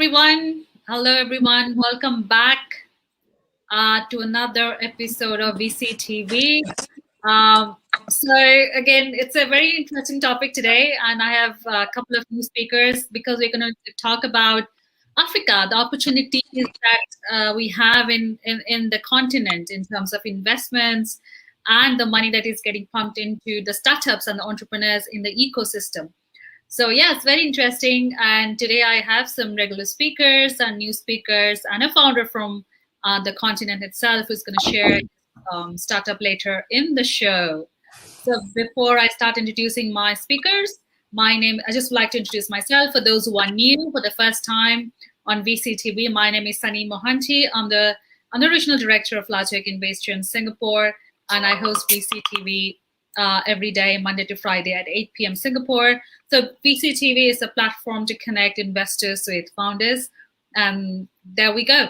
everyone. Hello, everyone. Welcome back to another episode of VCTV. So again, it's a very interesting topic today, and I have a couple of new speakers because we're going to talk about Africa, the opportunities that we have in the continent in terms of investments and the money that is getting pumped into the startups and the entrepreneurs in the ecosystem. So yeah, it's very interesting. And today I have some regular speakers and new speakers and a founder from the continent itself who's going to share startup later in the show. So before I start introducing my speakers, I just like to introduce myself for those who are new for the first time on VCTV. My name is Sunny Mohanty. I'm the original director of Latoken based here in Singapore, and I host VCTV every day, Monday to Friday at 8 p.m. Singapore. So VCTV is a platform to connect investors with founders. There we go.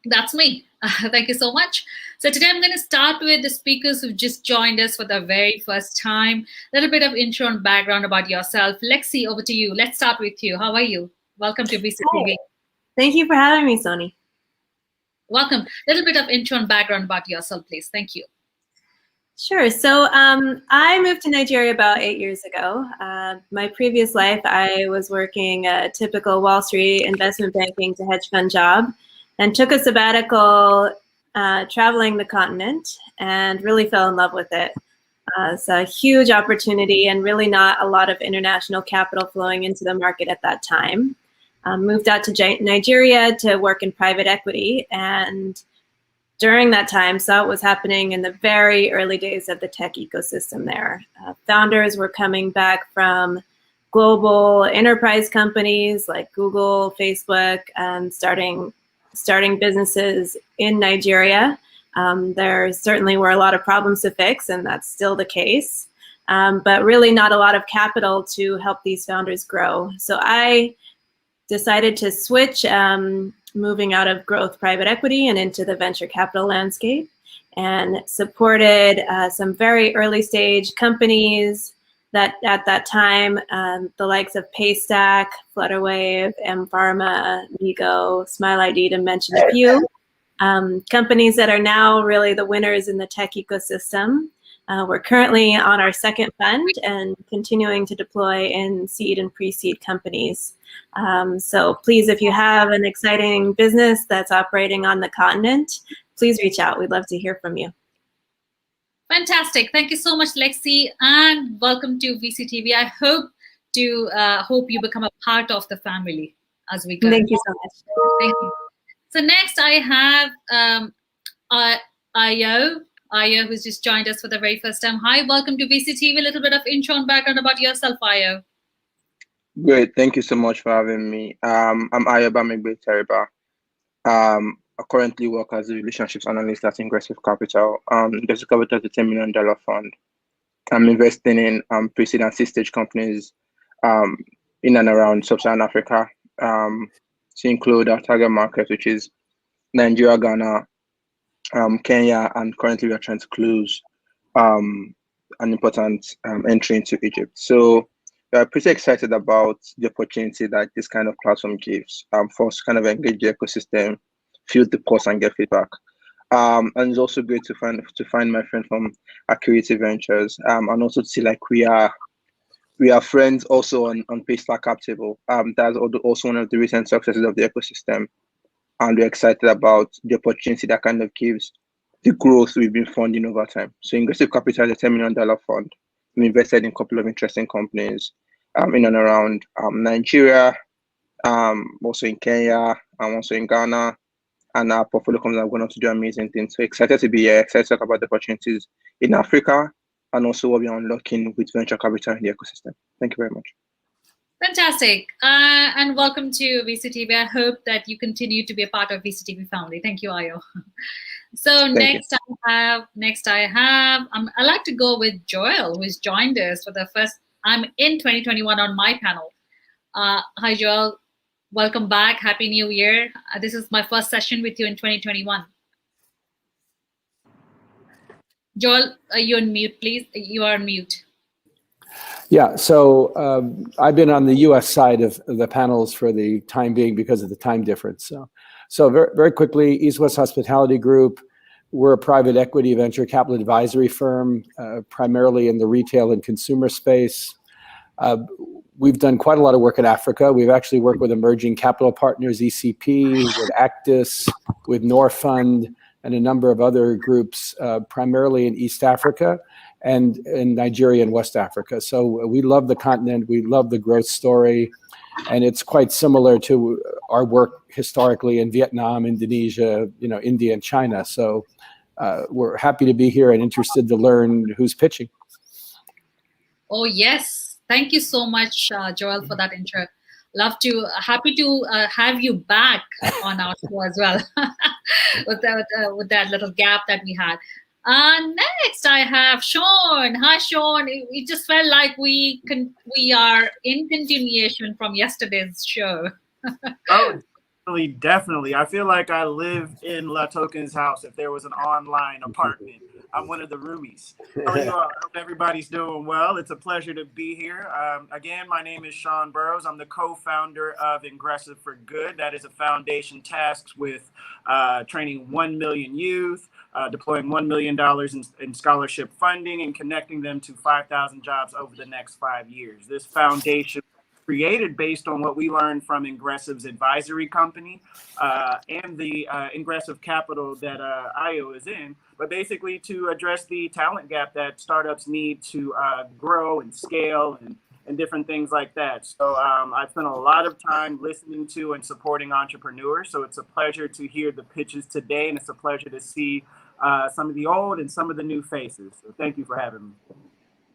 That's me. Thank you so much. So today I'm going to start with the speakers who've just joined us for the very first time. A little bit of intro and background about yourself. Lexi, over to you. Let's start with you. How are you? Welcome to VCTV. Hi. Thank you for having me, Sony. Welcome. A little bit of intro and background about yourself, please. Thank you. Sure. So I moved to Nigeria about 8 years ago. My previous life, I was working a typical Wall Street investment banking to hedge fund job and took a sabbatical traveling the continent and really fell in love with it. It's a huge opportunity and really not a lot of international capital flowing into the market at that time. Moved out to Nigeria to work in private equity, and during that time, saw what was happening in the very early days of the tech ecosystem there. Founders were coming back from global enterprise companies like Google, Facebook, and starting businesses in Nigeria. There certainly were a lot of problems to fix, and that's still the case, but really not a lot of capital to help these founders grow. So I decided to switch, moving out of growth private equity and into the venture capital landscape, and supported some very early stage companies that at that time, the likes of Paystack, Flutterwave, M-Pharma, Migo, Smile ID, to mention a few. Companies that are now really the winners in the tech ecosystem. We're currently on our second fund and continuing to deploy in seed and pre-seed companies. So please, if you have an exciting business that's operating on the continent, please reach out. We'd love to hear from you. Fantastic. Thank you so much, Lexi, and welcome to VCTV. I hope you become a part of the family as we go. Thank you so much. Thank you. So next I have Ayo, who's just joined us for the very first time. Hi, welcome to VCTV. A little bit of intro and background about yourself, Ayo. Great, thank you so much for having me. I'm Ayo Bamigbe Teriba. I currently work as a relationships analyst at Ingressive Capital. Ingressive Capital is a $10 million fund. I'm investing in pre-seed and seed-stage companies in and around sub-Saharan Africa, to include our target market, which is Nigeria, Ghana, Kenya, and currently we are trying to close an important entry into Egypt. So we're pretty excited about the opportunity that this kind of platform gives for us to kind of engage the ecosystem, field the posts, and get feedback. And it's also great to find my friend from Accuracy Ventures, and also to see like we are friends also on Paystack Cap Table. That's also one of the recent successes of the ecosystem. And we're excited about the opportunity that kind of gives the growth we've been funding over time. So Ingressive Capital is a $10 million fund. We invested in a couple of interesting companies in and around Nigeria, also in Kenya, and also in Ghana. And our portfolio companies are going on to do amazing things. So excited to be here, excited to talk about the opportunities in Africa and also what we're unlocking with venture capital in the ecosystem. Thank you very much. Fantastic. And welcome to VCTV. I hope that you continue to be a part of VCTV family. Thank you, Ayo. So next I have, I like to go with Joel, who's joined us for the first time in 2021 on my panel. Hi, Joel. Welcome back. Happy New Year. This is my first session with you in 2021. Joel, are you on mute, please? You are on mute. Yeah, so I've been on the U.S. side of the panels for the time being because of the time difference. So very quickly, East West Hospitality Group, we're a private equity venture capital advisory firm, primarily in the retail and consumer space. We've done quite a lot of work in Africa. We've actually worked with emerging capital partners, ECP, with Actis, with Norfund, and a number of other groups, primarily in East Africa and in Nigeria and West Africa. So we love the continent. We love the growth story. And it's quite similar to our work historically in Vietnam, Indonesia, India and China. So we're happy to be here and interested to learn who's pitching. Oh, yes. Thank you so much, Joel, for that intro. Happy to have you back on our show as well with that little gap that we had. Next, I have Sean. Hi, Sean. It just felt like we are in continuation from yesterday's show. Oh, definitely. I feel like I live in Latoken's house if there was an online apartment. I'm one of the roomies. How are you all? I hope everybody's doing well. It's a pleasure to be here. Again, my name is Sean Burrowes. I'm the co-founder of Ingressive for Good. That is a foundation tasked with training 1 million youth, deploying $1 million in scholarship funding, and connecting them to 5,000 jobs over the next 5 years. This foundation created based on what we learned from Ingressive's advisory company and the Ingressive capital that IO is in, but basically to address the talent gap that startups need to grow and scale and different things like that. So I've spent a lot of time listening to and supporting entrepreneurs. So it's a pleasure to hear the pitches today, and it's a pleasure to see some of the old and some of the new faces. So thank you for having me.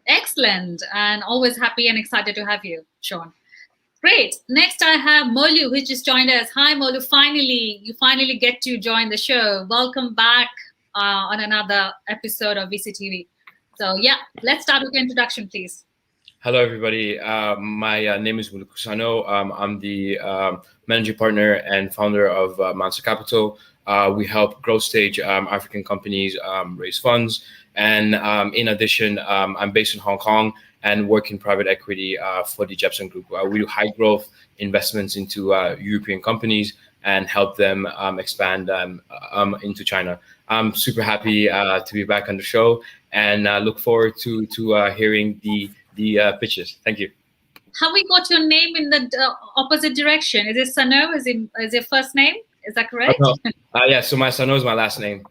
Excellent, and always happy and excited to have you, Sean. Great. Next, I have Molu, who just joined us. Hi, Molu. You finally get to join the show. Welcome back on another episode of VCTV. So yeah, let's start with your introduction, please. Hello, everybody. My name is Molu Kusano. I'm the managing partner and founder of Monster Capital. We help growth stage African companies raise funds. And in addition, I'm based in Hong Kong and work in private equity for the Jepson Group. We do high growth investments into European companies and help them expand into China. I'm super happy to be back on the show and look forward to hearing the pitches. Thank you. Have we got your name in the opposite direction? Is it Sano? Is it first name? Is that correct? Yeah, so my Sano is my last name.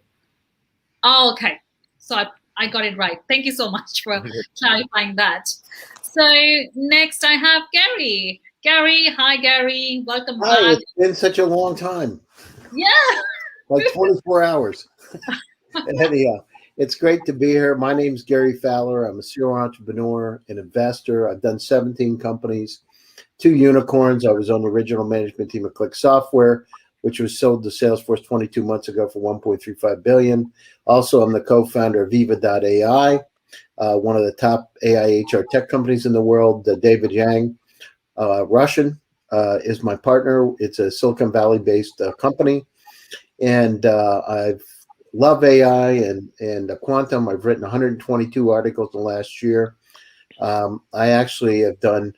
Oh, okay. So I got it right. Thank you so much for clarifying that. So next I have Gary. Gary, hi Gary. Welcome back. Hi, it's been such a long time. Yeah. Like 24 hours. Anyhow, it's great to be here. My name's Gary Fowler. I'm a serial entrepreneur and investor. I've done 17 companies, 2 unicorns. I was on the original management team of Click Software, which was sold to Salesforce 22 months ago for $1.35 billion. Also, I'm the co-founder of Viva.ai, one of the top AI HR tech companies in the world. David Yang, Russian, is my partner. It's a Silicon Valley-based company. And I love AI and quantum. I've written 122 articles in the last year. I actually have done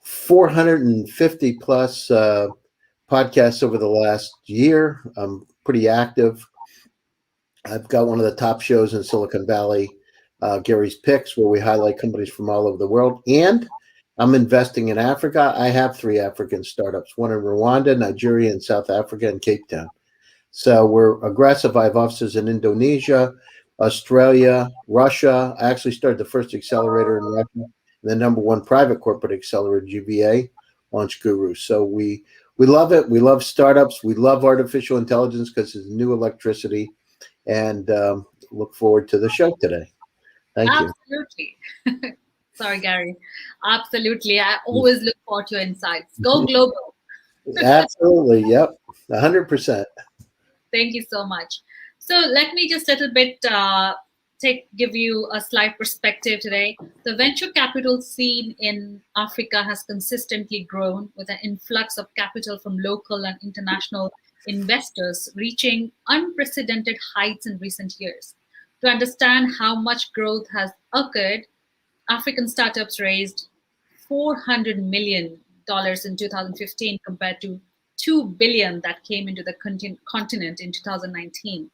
450 plus podcasts over the last year. I'm pretty active. I've got one of the top shows in Silicon Valley, Gary's Picks, where we highlight companies from all over the world. And I'm investing in Africa. I have 3 African startups, one in Rwanda, Nigeria, and South Africa, and Cape Town. So we're aggressive. I have offices in Indonesia, Australia, Russia. I actually started the first accelerator in Russia, the #1 private corporate accelerator, GBA, Launch Guru. So we love it. We love startups. We love artificial intelligence because it's new electricity, and look forward to the show today. Thank you. Absolutely. Sorry, Gary. Absolutely. I always look forward to your insights. Go global. Absolutely. Yep. 100%. Thank you so much. So let me just a little bit give you a slight perspective today. The venture capital scene in Africa has consistently grown with an influx of capital from local and international investors reaching unprecedented heights in recent years. To understand how much growth has occurred, African startups raised $400 million in 2015 compared to $2 billion that came into the continent in 2019.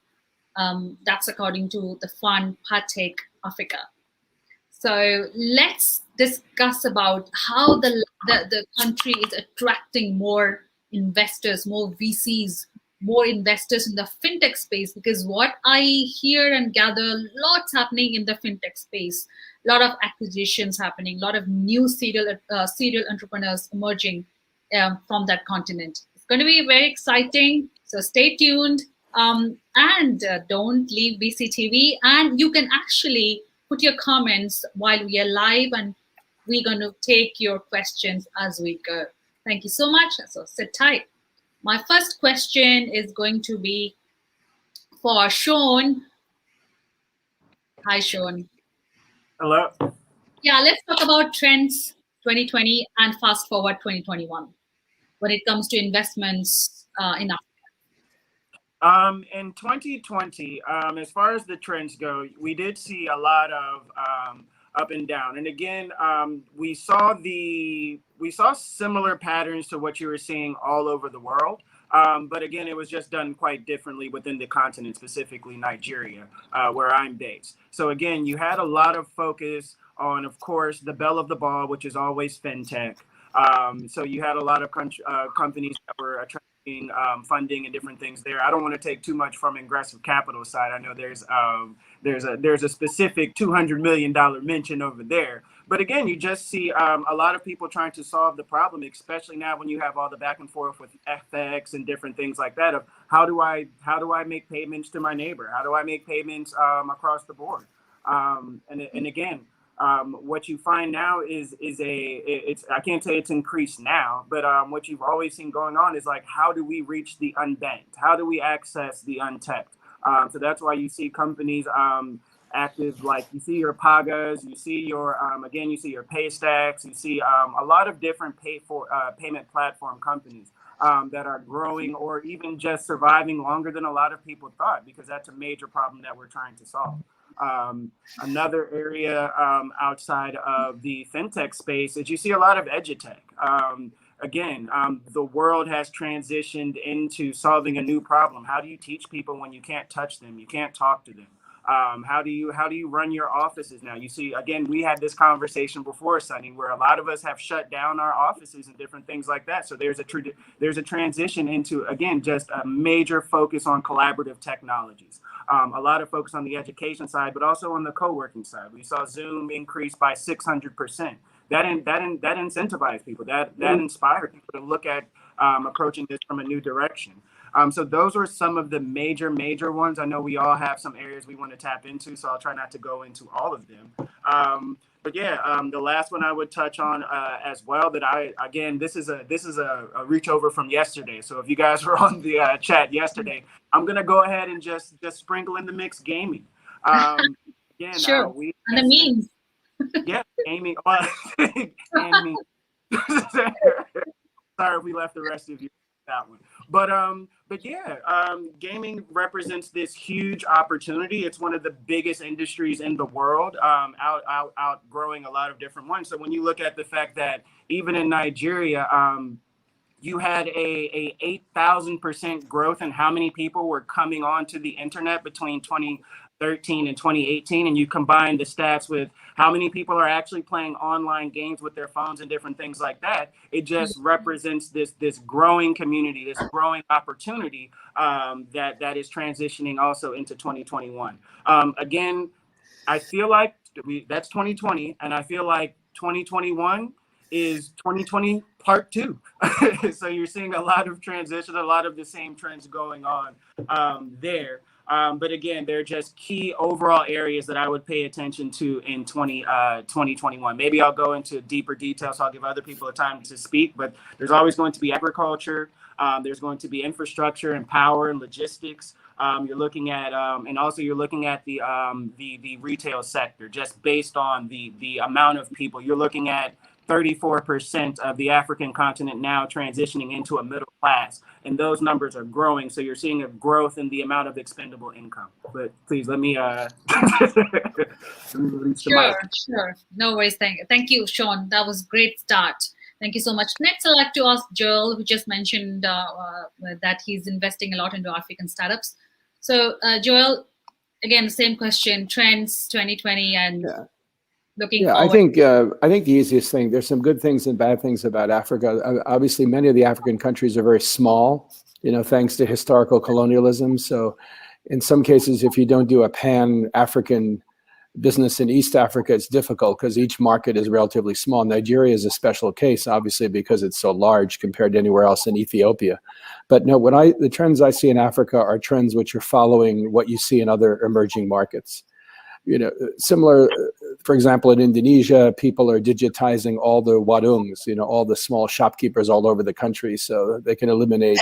That's according to the fund Partake Africa. So let's discuss about how the country is attracting more investors, more VCs, more investors in the fintech space, because what I hear and gather, lots happening in the fintech space, a lot of acquisitions happening, a lot of new serial entrepreneurs emerging from that continent. It's going to be very exciting. So stay tuned, and don't leave BCTV. And you can actually put your comments while we are live, and we're going to take your questions as we go. Thank you so much. So sit tight. My first question is going to be for Sean. Hi, Sean. Hello. Yeah, let's talk about trends 2020 and fast forward 2021 when it comes to investments in Africa. In 2020, as far as the trends go, we did see a lot of up and down. And again, we saw similar patterns to what you were seeing all over the world. But again, it was just done quite differently within the continent, specifically Nigeria, where I'm based. So again, you had a lot of focus on, of course, the belle of the ball, which is always fintech. So you had a lot of companies that were attracting funding and different things there. I don't want to take too much from Ingressive Capital side. I know there's a specific $200 million mention over there. But again, you just see a lot of people trying to solve the problem, especially now when you have all the back and forth with FX and different things like that. Of how do I make payments to my neighbor? How do I make payments across the board? And again, what you find now is I can't say it's increased now, but what you've always seen going on is like, how do we reach the unbanked? How do we access the untapped? So that's why you see companies active, like you see your Pagas, you see your you see your Paystacks, you see a lot of different payment platform companies that are growing or even just surviving longer than a lot of people thought, because that's a major problem that we're trying to solve. Another area outside of the fintech space is you see a lot of edutech. Again, the world has transitioned into solving a new problem. How do you teach people when you can't touch them? You can't talk to them. How do you run your offices now? You see, again, we had this conversation before, Sunny, where a lot of us have shut down our offices and different things like that. So there's a transition into, again, just a major focus on collaborative technologies. A lot of focus on the education side, but also on the co-working side. We saw Zoom increase by 600%. That incentivized people. That inspired people to look at approaching this from a new direction. So those are some of the major ones. I know we all have some areas we want to tap into, so I'll try not to go into all of them. But yeah, the last one I would touch on as well, that this is a reach over from yesterday. So if you guys were on the chat yesterday, I'm gonna go ahead and just sprinkle in the mix gaming. Again, sure. And the memes. Yeah, gaming. Gaming. Sorry if we left the rest of you that one. But yeah, gaming represents this huge opportunity. It's one of the biggest industries in the world, outgrowing a lot of different ones. So when you look at the fact that even in Nigeria, you had a 8,000% growth in how many people were coming onto the internet between 2013 and 2018, and you combine the stats with how many people are actually playing online games with their phones and different things like that, it just represents this growing community, this growing opportunity that is transitioning also into 2021. Again, I feel like that's 2020, and I feel like 2021 is 2020 part 2. So you're seeing a lot of transition, a lot of the same trends going on there. But again, they're just key overall areas that I would pay attention to in 2021. Maybe I'll go into deeper details, so I'll give other people a time to speak, but there's always going to be agriculture. There's going to be infrastructure and power and logistics. You're looking at, and also you're looking at the retail sector, just based on the amount of people. You're looking at 34% of the African continent now transitioning into a middle class, and those numbers are growing. So you're seeing a growth in the amount of expendable income. But please let me release the mic. Sure. No worries. Thank you, Sean. That was great start. Thank you so much. Next, I'd like to ask Joel, who just mentioned that he's investing a lot into African startups. So, Joel, again, the same question: trends 2020 and looking Yeah, forward. I think the easiest thing. There's some good things and bad things about Africa. Obviously, many of the African countries are very small, thanks to historical colonialism. So, in some cases, if you don't do a pan-African business in East Africa, it's difficult because each market is relatively small. Nigeria is a special case, obviously, because it's so large compared to anywhere else in Ethiopia. But no, the trends I see in Africa are trends which are following what you see in other emerging markets. Similar, for example, in Indonesia, people are digitizing all the warungs, all the small shopkeepers all over the country, so they can eliminate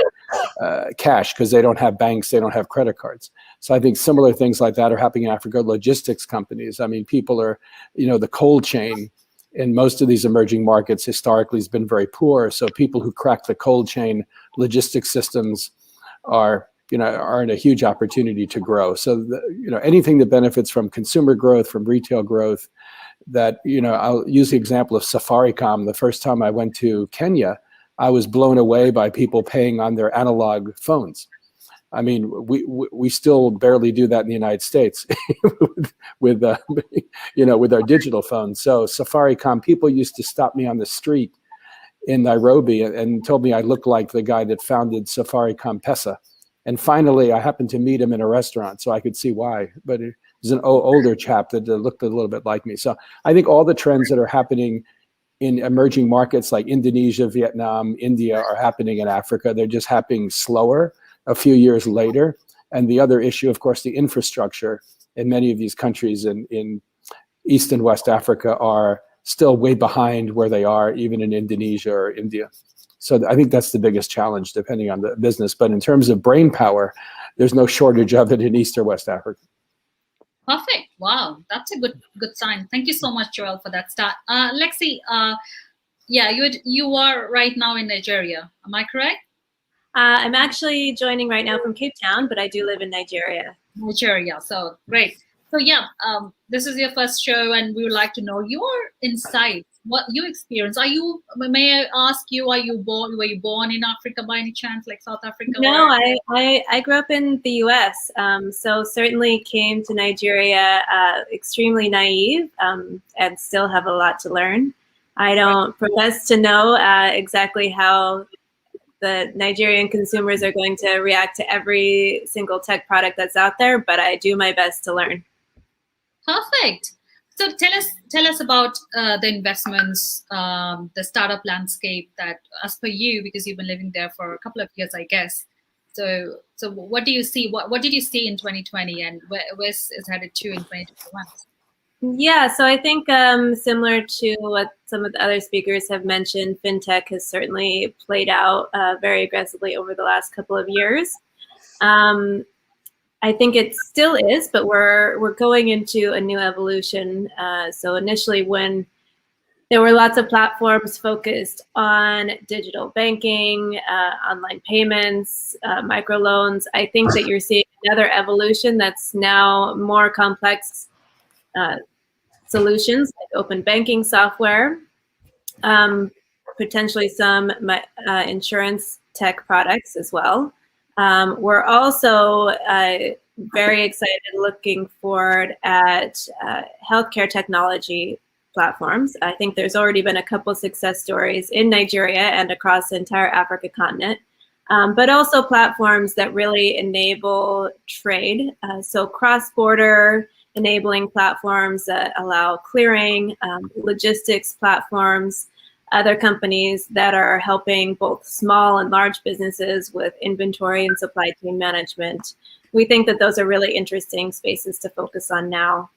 cash because they don't have banks, they don't have credit cards. So I think similar things like that are happening in Africa. Logistics companies, I mean, people are, the cold chain in most of these emerging markets historically has been very poor. So people who crack the cold chain logistics systems are in a huge opportunity to grow. So, anything that benefits from consumer growth, from retail growth, that, I'll use the example of Safaricom. The first time I went to Kenya, I was blown away by people paying on their analog phones. I mean, we still barely do that in the United States with our digital phones. So Safaricom, people used to stop me on the street in Nairobi and told me I looked like the guy that founded Safaricom Pesa. And finally, I happened to meet him in a restaurant, so I could see why. But it was an older chap that looked a little bit like me. So I think all the trends that are happening in emerging markets like Indonesia, Vietnam, India are happening in Africa. They're just happening slower a few years later. And the other issue, of course, the infrastructure in many of these countries in East and West Africa are still way behind where they are, even in Indonesia or India. So I think that's the biggest challenge, depending on the business. But in terms of brain power, there's no shortage of it in East or West Africa. Perfect. Wow, that's a good sign. Thank you so much, Joel, for that start. Lexi, you are right now in Nigeria. Am I correct? I'm actually joining right now from Cape Town, but I do live in Nigeria. Nigeria. So great. So this is your first show, and we would like to know your insights, what you experience. May I ask you, were you born in Africa by any chance, like South Africa? No, I grew up in the US. So certainly came to Nigeria extremely naive and still have a lot to learn. I don't profess to know exactly how the Nigerian consumers are going to react to every single tech product that's out there, but I do my best to learn. Perfect. So tell us about the investments, the startup landscape that, as per you, because you've been living there for a couple of years, I guess. So what do you see? What did you see in 2020, and where is headed to in 2021? Yeah, so I think similar to what some of the other speakers have mentioned, fintech has certainly played out very aggressively over the last couple of years. I think it still is, but we're going into a new evolution. So initially, when there were lots of platforms focused on digital banking, online payments, microloans, I think that you're seeing another evolution that's now more complex solutions like open banking software, potentially some insurance tech products as well. We're also very excited looking forward at healthcare technology platforms. I think there's already been a couple success stories in Nigeria and across the entire Africa continent, but also platforms that really enable trade. So cross-border enabling platforms that allow clearing, logistics platforms, other companies that are helping both small and large businesses with inventory and supply chain management. We think that those are really interesting spaces to focus on now.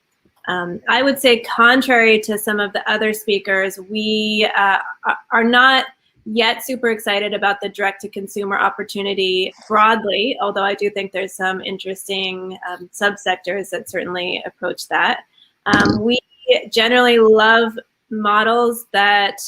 I would say, contrary to some of the other speakers, we are not yet super excited about the direct-to-consumer opportunity broadly, although I do think there's some interesting subsectors that certainly approach that. We generally love models that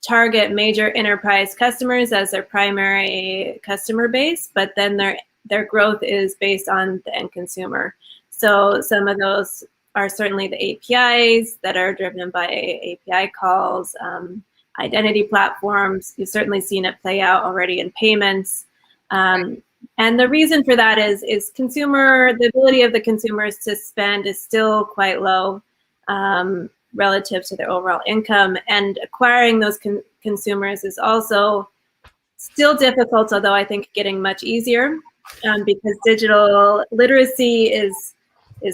target major enterprise customers as their primary customer base, but then their growth is based on the end consumer. So some of those are certainly the APIs that are driven by API calls, identity platforms. You've certainly seen it play out already in payments. And the reason for that is the ability of the consumers to spend is still quite low relative to their overall income. And acquiring those consumers is also still difficult, although I think getting much easier because digital literacy is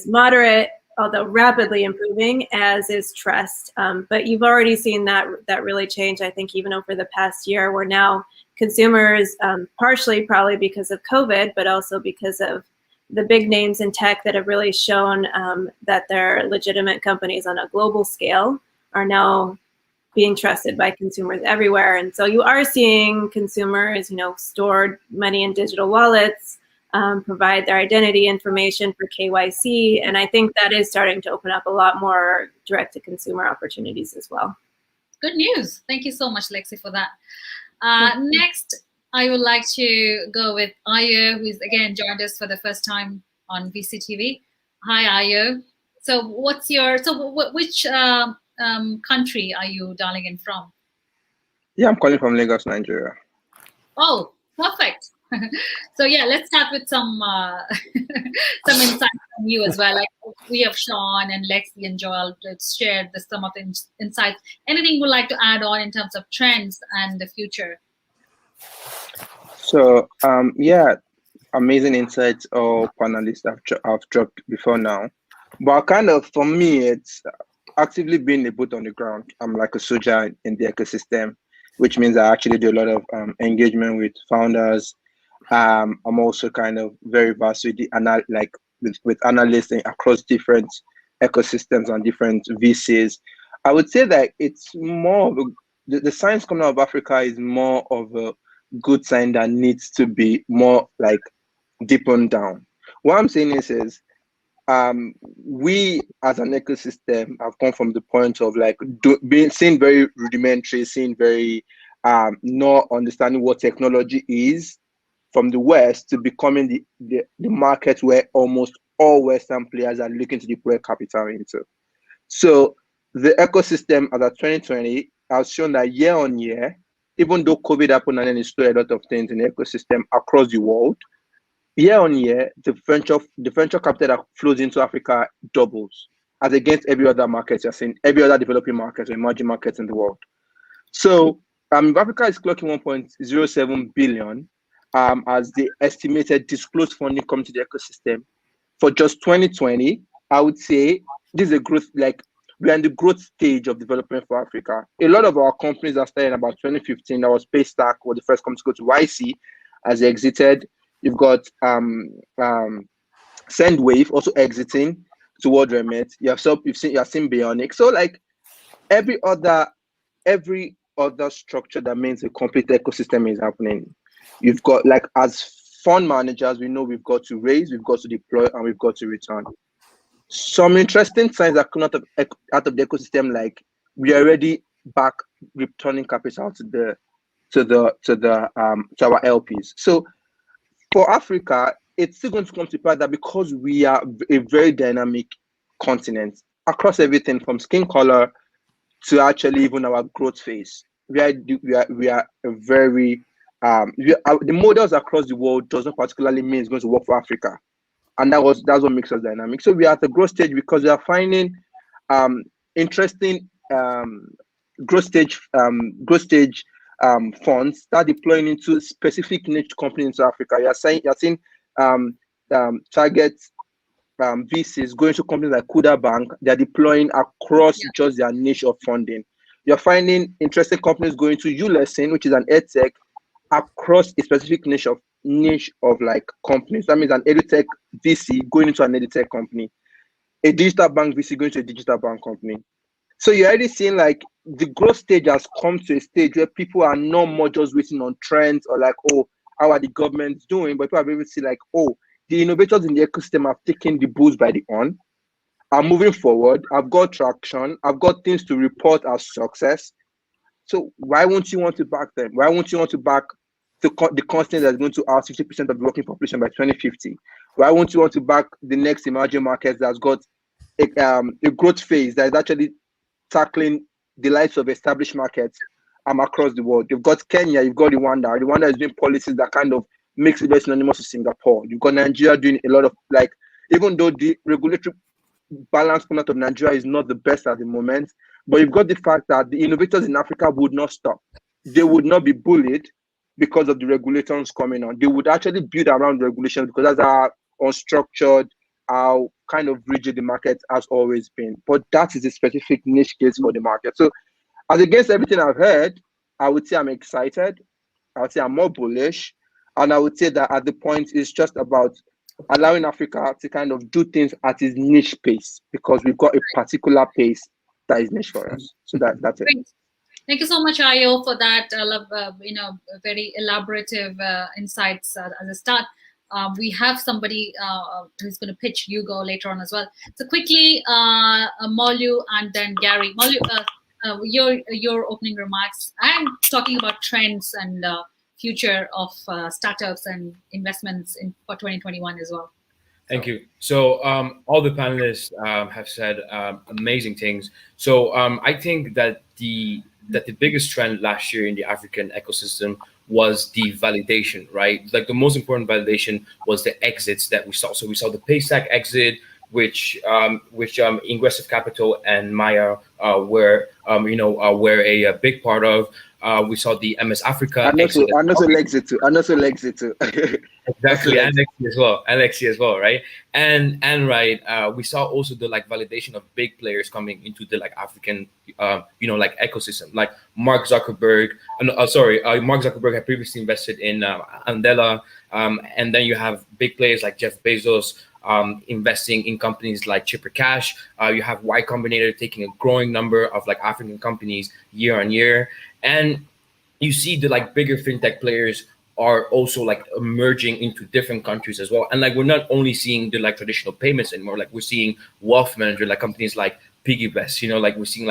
moderate, although rapidly improving, as is trust. But you've already seen that really change, I think, even over the past year, where now consumers, partially probably because of COVID, but also because of the big names in tech that have really shown that they're legitimate companies on a global scale, are now being trusted by consumers everywhere. And so you are seeing consumers, store money in digital wallets, provide their identity information for KYC. And I think that is starting to open up a lot more direct-to-consumer opportunities as well. Good news. Thank you so much, Lexi, for that. Next, I would like to go with Ayo, who's again joined us for the first time on VCTV. Hi, Ayo. So which country are you dialing in from? Yeah, I'm calling from Lagos, Nigeria. Oh, perfect. So yeah, let's start with some some insights from you as well. Like we have Sean and Lexi and Joel shared some of the insights. Anything you'd like to add on in terms of trends and the future? So yeah, amazing insights all panelists have dropped before now. But kind of for me, it's actively being a boot on the ground. I'm like a soldier in the ecosystem, which means I actually do a lot of engagement with founders. I'm also kind of very versed with with analysts across different ecosystems and different VCs. I would say that it's more of the science coming out of Africa is more of a good sign that needs to be more like deepened down. What I'm saying is we as an ecosystem have come from the point of like seeing very rudimentary, seeing very not understanding what technology is from the West to becoming the market where almost all Western players are looking to deploy capital into. So the ecosystem as of 2020 has shown that year on year, even though COVID happened and then it slowed a lot of things in the ecosystem across the world, year on year, the venture capital that flows into Africa doubles as against every other market you're seeing, every other developing market or emerging markets in the world. So Africa is clocking 1.07 billion as the estimated disclosed funding coming to the ecosystem. For just 2020, I would say this is a growth, like we're in the growth stage of development for Africa. A lot of our companies are starting about 2015. That was Paystack, was the first company to go to YC as they exited. You've got Sendwave also exiting toward Remit. You have seen Bionic. So like every other structure that means a complete ecosystem is happening. You've got like as fund managers, we know we've got to raise, we've got to deploy, and we've got to return. Some interesting signs are coming out of the ecosystem, like we are already back returning capital to our LPs. So for Africa, it's still going to come to pass that because we are a very dynamic continent across everything from skin color to actually even our growth phase. We are a very the models across the world doesn't particularly mean it's going to work for Africa, and that's what makes us dynamic. So we are at the growth stage because we are finding interesting growth stage funds start deploying into specific niche companies into Africa. You're seeing target VCs going to companies like Kuda Bank. They're deploying across just their niche of funding. You're finding interesting companies going to ULESSIN, which is an edtech, across a specific niche of like companies. That means an edutech VC going into an edutech company, a digital bank VC going to a digital bank company. So you're already seeing like the growth stage has come to a stage where people are no more just waiting on trends or like, oh, how are the governments doing? But people are able to see like, oh, the innovators in the ecosystem have taken the bulls by the horn, I'm moving forward. I've got traction. I've got things to report as success. So why won't you want to back them? Why won't you want to back the continent that's going to have 50% of the working population by 2050? Why won't you want to back the next emerging markets that's got a growth phase that is actually tackling the likes of established markets across the world? You've got Kenya, you've got Rwanda. Rwanda is doing policies that kind of makes it very synonymous with Singapore. You've got Nigeria doing a lot of, like, even though the regulatory balance coming out of Nigeria is not the best at the moment, but you've got the fact that the innovators in Africa would not stop. They would not be bullied because of the regulations coming on. They would actually build around regulations because that's how unstructured, how kind of rigid the market has always been. But that is a specific niche case for the market. So as against everything I've heard, I would say I'm excited. I would say I'm more bullish. And I would say that at the point, it's just about allowing Africa to kind of do things at its niche pace, because we've got a particular pace that is niche for us. So that's it. Great. Thank you so much, Ayo, for that. I love, very elaborative insights as a start. We have somebody who's going to pitch Hugo later on as well. So quickly, Molu and then Gary. Molu, your opening remarks and talking about trends and future of startups and investments for 2021 as well. Thank you. So all the panelists have said amazing things. So I think that the biggest trend last year in the African ecosystem was the validation, right? Like the most important validation was the exits that we saw. So we saw the Paystack exit, which Ingressive Capital and Maya were a big part of. We saw the MS Africa exit. And also Lexit too. Exactly, and Alexi as well, right? And we saw also the validation of big players coming into the African ecosystem, like Mark Zuckerberg. Mark Zuckerberg had previously invested in Andela, and then you have big players like Jeff Bezos investing in companies like Chipper Cash. You have Y Combinator taking a growing number of African companies year on year, and you see the bigger fintech players are also emerging into different countries as well. And we're not only seeing the traditional payments anymore, we're seeing wealth manager companies like PiggyVest, we're seeing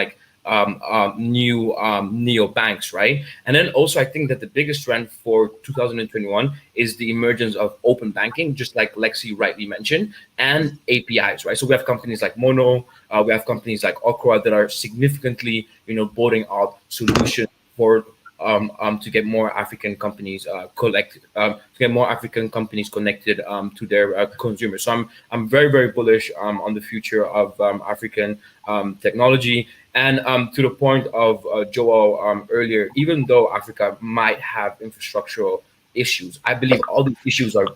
new neo banks, right? And then also I think that the biggest trend for 2021 is the emergence of open banking, just like Lexi rightly mentioned, and APIs, right? So we have companies like Mono, we have companies like Okra that are significantly, building out solutions for to get more African companies connected to their consumers. So I'm very, very bullish on the future of African technology. And to the point of Joel earlier, even though Africa might have infrastructural issues, I believe all these issues are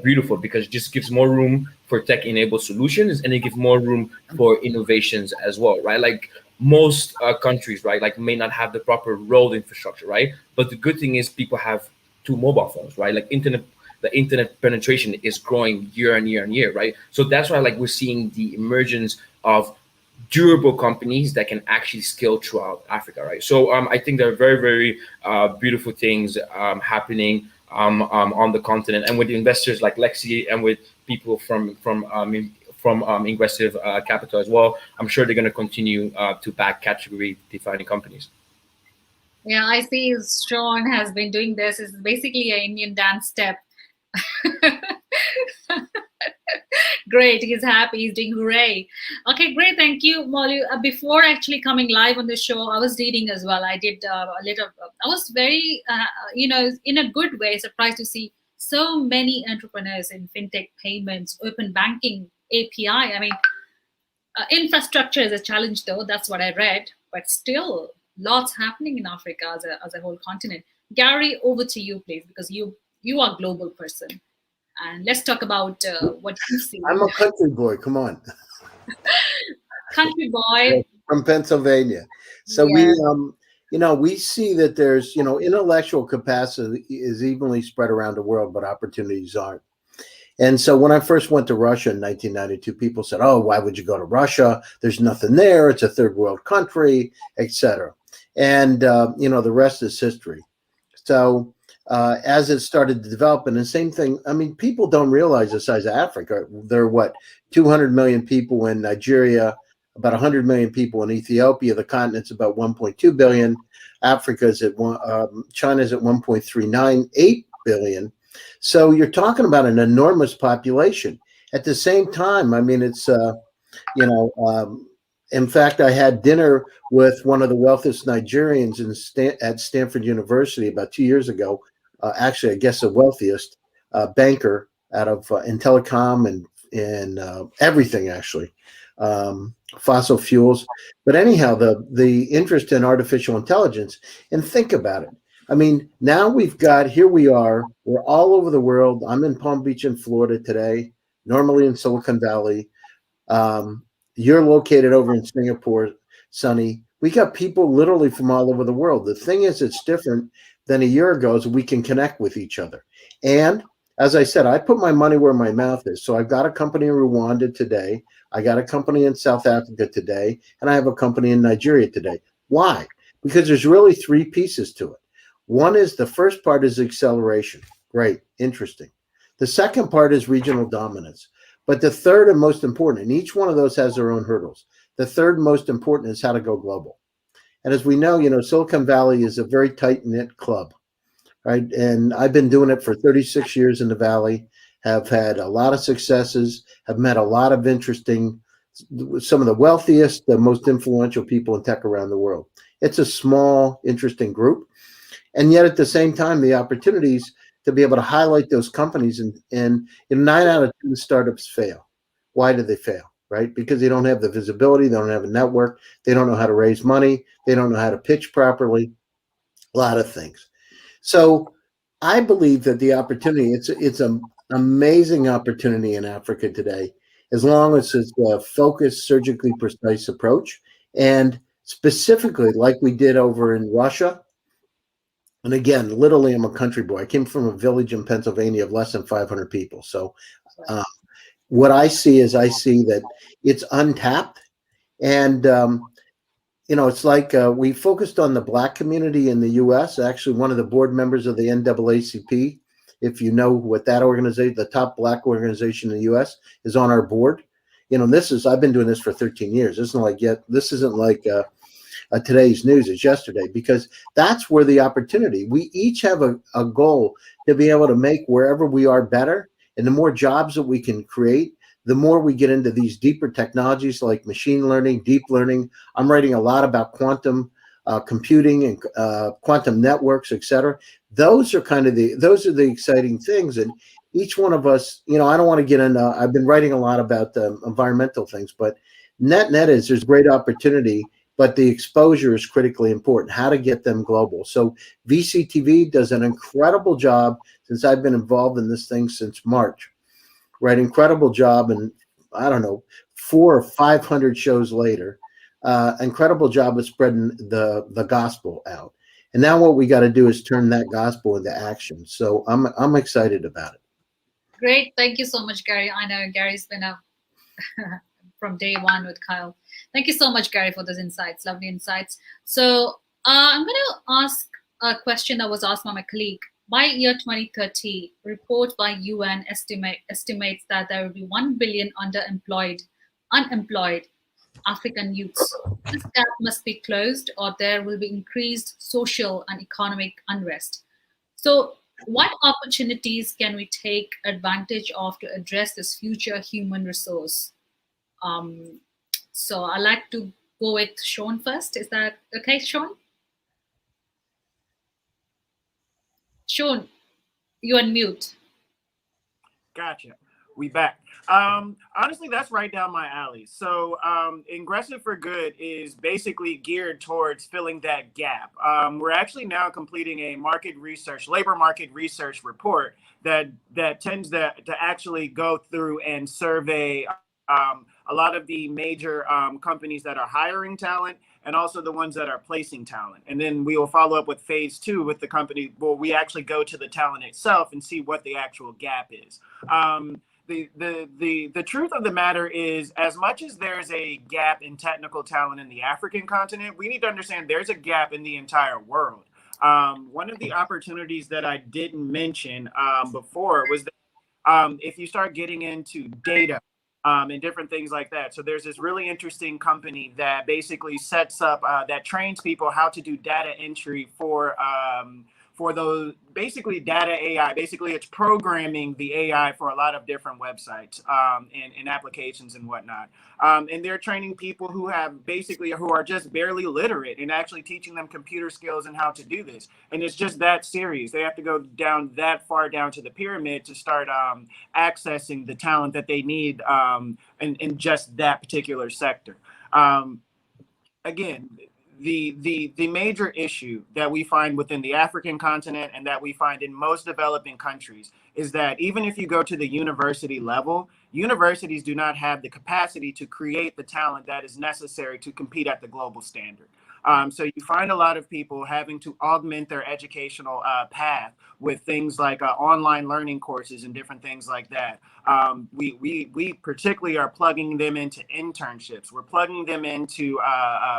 beautiful, because it just gives more room for tech-enabled solutions, and it gives more room for innovations as well, right? Most countries, right, may not have the proper road infrastructure, right? But the good thing is people have 2 mobile phones, right? The internet penetration is growing year on year on year, right? So that's why we're seeing the emergence of durable companies that can actually scale throughout Africa, right? So I think there are very, very beautiful things happening on the continent, and with investors like Lexi and with people from Ingressive Capital as well. I'm sure they're going to continue to back category defining companies. Yeah, I see Sean has been doing this. It's basically an Indian dance step. Great, he's happy, he's doing hooray. Okay, great, thank you, Molly. Before actually coming live on the show, I was reading as well. I did a little, I was very, in a good way, surprised to see so many entrepreneurs in fintech, payments, open banking, API. I mean, infrastructure is a challenge though, that's what I read, but still lots happening in Africa as a whole continent. Gary, over to you, please, because you are a global person. And let's talk about what you see. I'm a country boy. Come on. Country boy. From Pennsylvania. So yeah. we see that there's, intellectual capacity is evenly spread around the world, but opportunities aren't. And so when I first went to Russia in 1992, people said, oh, why would you go to Russia? There's nothing there. It's a third world country, etc. And, the rest is history. So as it started to develop. And the same thing, I mean, people don't realize the size of Africa. There are what, 200 million people in Nigeria, about 100 million people in Ethiopia. The continent's about 1.2 billion. Africa's at China's at 1.398 billion. So you're talking about an enormous population. At the same time, I mean, it's in fact, I had dinner with one of the wealthiest Nigerians at Stanford University about 2 years ago. Actually, I guess the wealthiest banker out of in telecom and everything, actually, fossil fuels. But anyhow, the interest in artificial intelligence, and think about it. I mean, now here we are, we're all over the world. I'm in Palm Beach in Florida today, normally in Silicon Valley. You're located over in Singapore, Sunny. We got people literally from all over the world. The thing is, it's different than a year ago is we can connect with each other. And as I said, I put my money where my mouth is. So I've got a company in Rwanda today. I got a company in South Africa today. And I have a company in Nigeria today. Why? Because there's really three pieces to it. One is the first part is acceleration. Great. Interesting. The second part is regional dominance. But the third and most important, and each one of those has their own hurdles. The third most important is how to go global. And as we know, Silicon Valley is a very tight-knit club, right? And I've been doing it for 36 years in the Valley, have had a lot of successes, have met a lot of some of the wealthiest, the most influential people in tech around the world. It's a small, interesting group. And yet at the same time, the opportunities to be able to highlight those companies, and 9 out of 10 startups fail. Why do they fail? Right? Because they don't have the visibility, they don't have a network, they don't know how to raise money, they don't know how to pitch properly, a lot of things. So I believe that the opportunity, it's an amazing opportunity in Africa today, as long as it's a focused, surgically precise approach. And specifically, like we did over in Russia. And again, literally, I'm a country boy. I came from a village in Pennsylvania of less than 500 people. So what I see that it's untapped. And, it's like we focused on the Black community in the U.S. Actually, one of the board members of the NAACP, if you know what that organization, the top Black organization in the U.S., is on our board. I've been doing this for 13 years. This isn't like today's news is yesterday, because that's where the opportunity. We each have a goal to be able to make wherever we are better. And the more jobs that we can create, the more we get into these deeper technologies like machine learning, deep learning. I'm writing a lot about quantum computing and quantum networks, et cetera. Those are the exciting things. And each one of us, I don't want to get into, I've been writing a lot about environmental things, but net is there's great opportunity. But the exposure is critically important, how to get them global. So VCTV does an incredible job since I've been involved in this thing since March, right? Incredible job. And I don't know, 400 or 500 shows later, incredible job of spreading the gospel out. And now what we got to do is turn that gospel into action. So I'm excited about it. Great. Thank you so much, Gary. I know Gary's been from day one with Kyle. Thank you so much, Gary, for those insights. Lovely insights. So I'm going to ask a question that was asked by my colleague. By year 2030, report by UN estimates that there will be 1 billion unemployed African youths. This gap must be closed, or there will be increased social and economic unrest. So what opportunities can we take advantage of to address this future human resource? So I'd like to go with Sean first. Is that okay, Sean? Sean, you unmute. Gotcha. We back. Honestly, that's right down my alley. So Ingressive for Good is basically geared towards filling that gap. We're actually now completing a labor market research report that tends to actually go through and survey a lot of the major companies that are hiring talent, and also the ones that are placing talent. And then we will follow up with phase 2 with the company where we actually go to the talent itself and see what the actual gap is. The truth of the matter is, as much as there's a gap in technical talent in the African continent, we need to understand there's a gap in the entire world. One of the opportunities that I didn't mention before was that if you start getting into data and different things like that. So there's this really interesting company that basically sets up, that trains people how to do data entry for those, basically data AI. Basically, it's programming the AI for a lot of different websites and applications and whatnot. And they're training people who are just barely literate and actually teaching them computer skills and how to do this. And it's just that serious. They have to go down that far down to the pyramid to start accessing the talent that they need in just that particular sector. Again, the major issue that we find within the African continent and that we find in most developing countries is that even if you go to the university level, universities do not have the capacity to create the talent that is necessary to compete at the global standard. So you find a lot of people having to augment their educational path with things like online learning courses and different things like that. We particularly are plugging them into internships. We're plugging them into,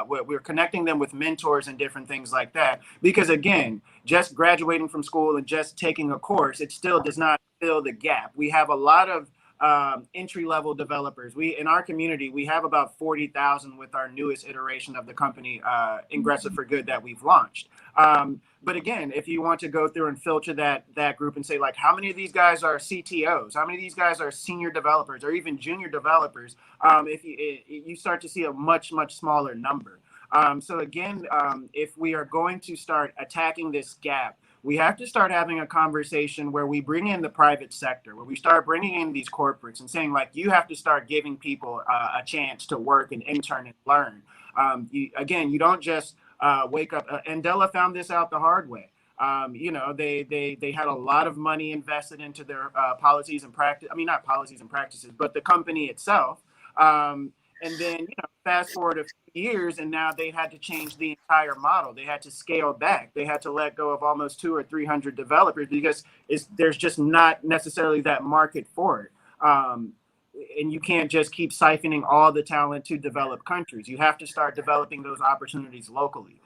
we're connecting them with mentors and different things like that. Because again, just graduating from school and just taking a course, it still does not fill the gap. We have a lot of entry-level developers. In our community, we have about 40,000 with our newest iteration of the company, Ingressive for Good, that we've launched. But again, if you want to go through and filter that group and say, like, how many of these guys are CTOs? How many of these guys are senior developers or even junior developers? If you start to see a much, much smaller number. So again, if we are going to start attacking this gap, we have to start having a conversation where we bring in the private sector, where we start bringing in these corporates and saying, like, you have to start giving people a chance to work and intern and learn. You don't just wake up. Andela found this out the hard way. They had a lot of money invested into their policies and practice. I mean, not policies and practices, but the company itself. And then, fast forward a few years, and now they had to change the entire model. They had to scale back. They had to let go of almost 200 or 300 developers because there's just not necessarily that market for it. And you can't just keep siphoning all the talent to developed countries. You have to start developing those opportunities locally.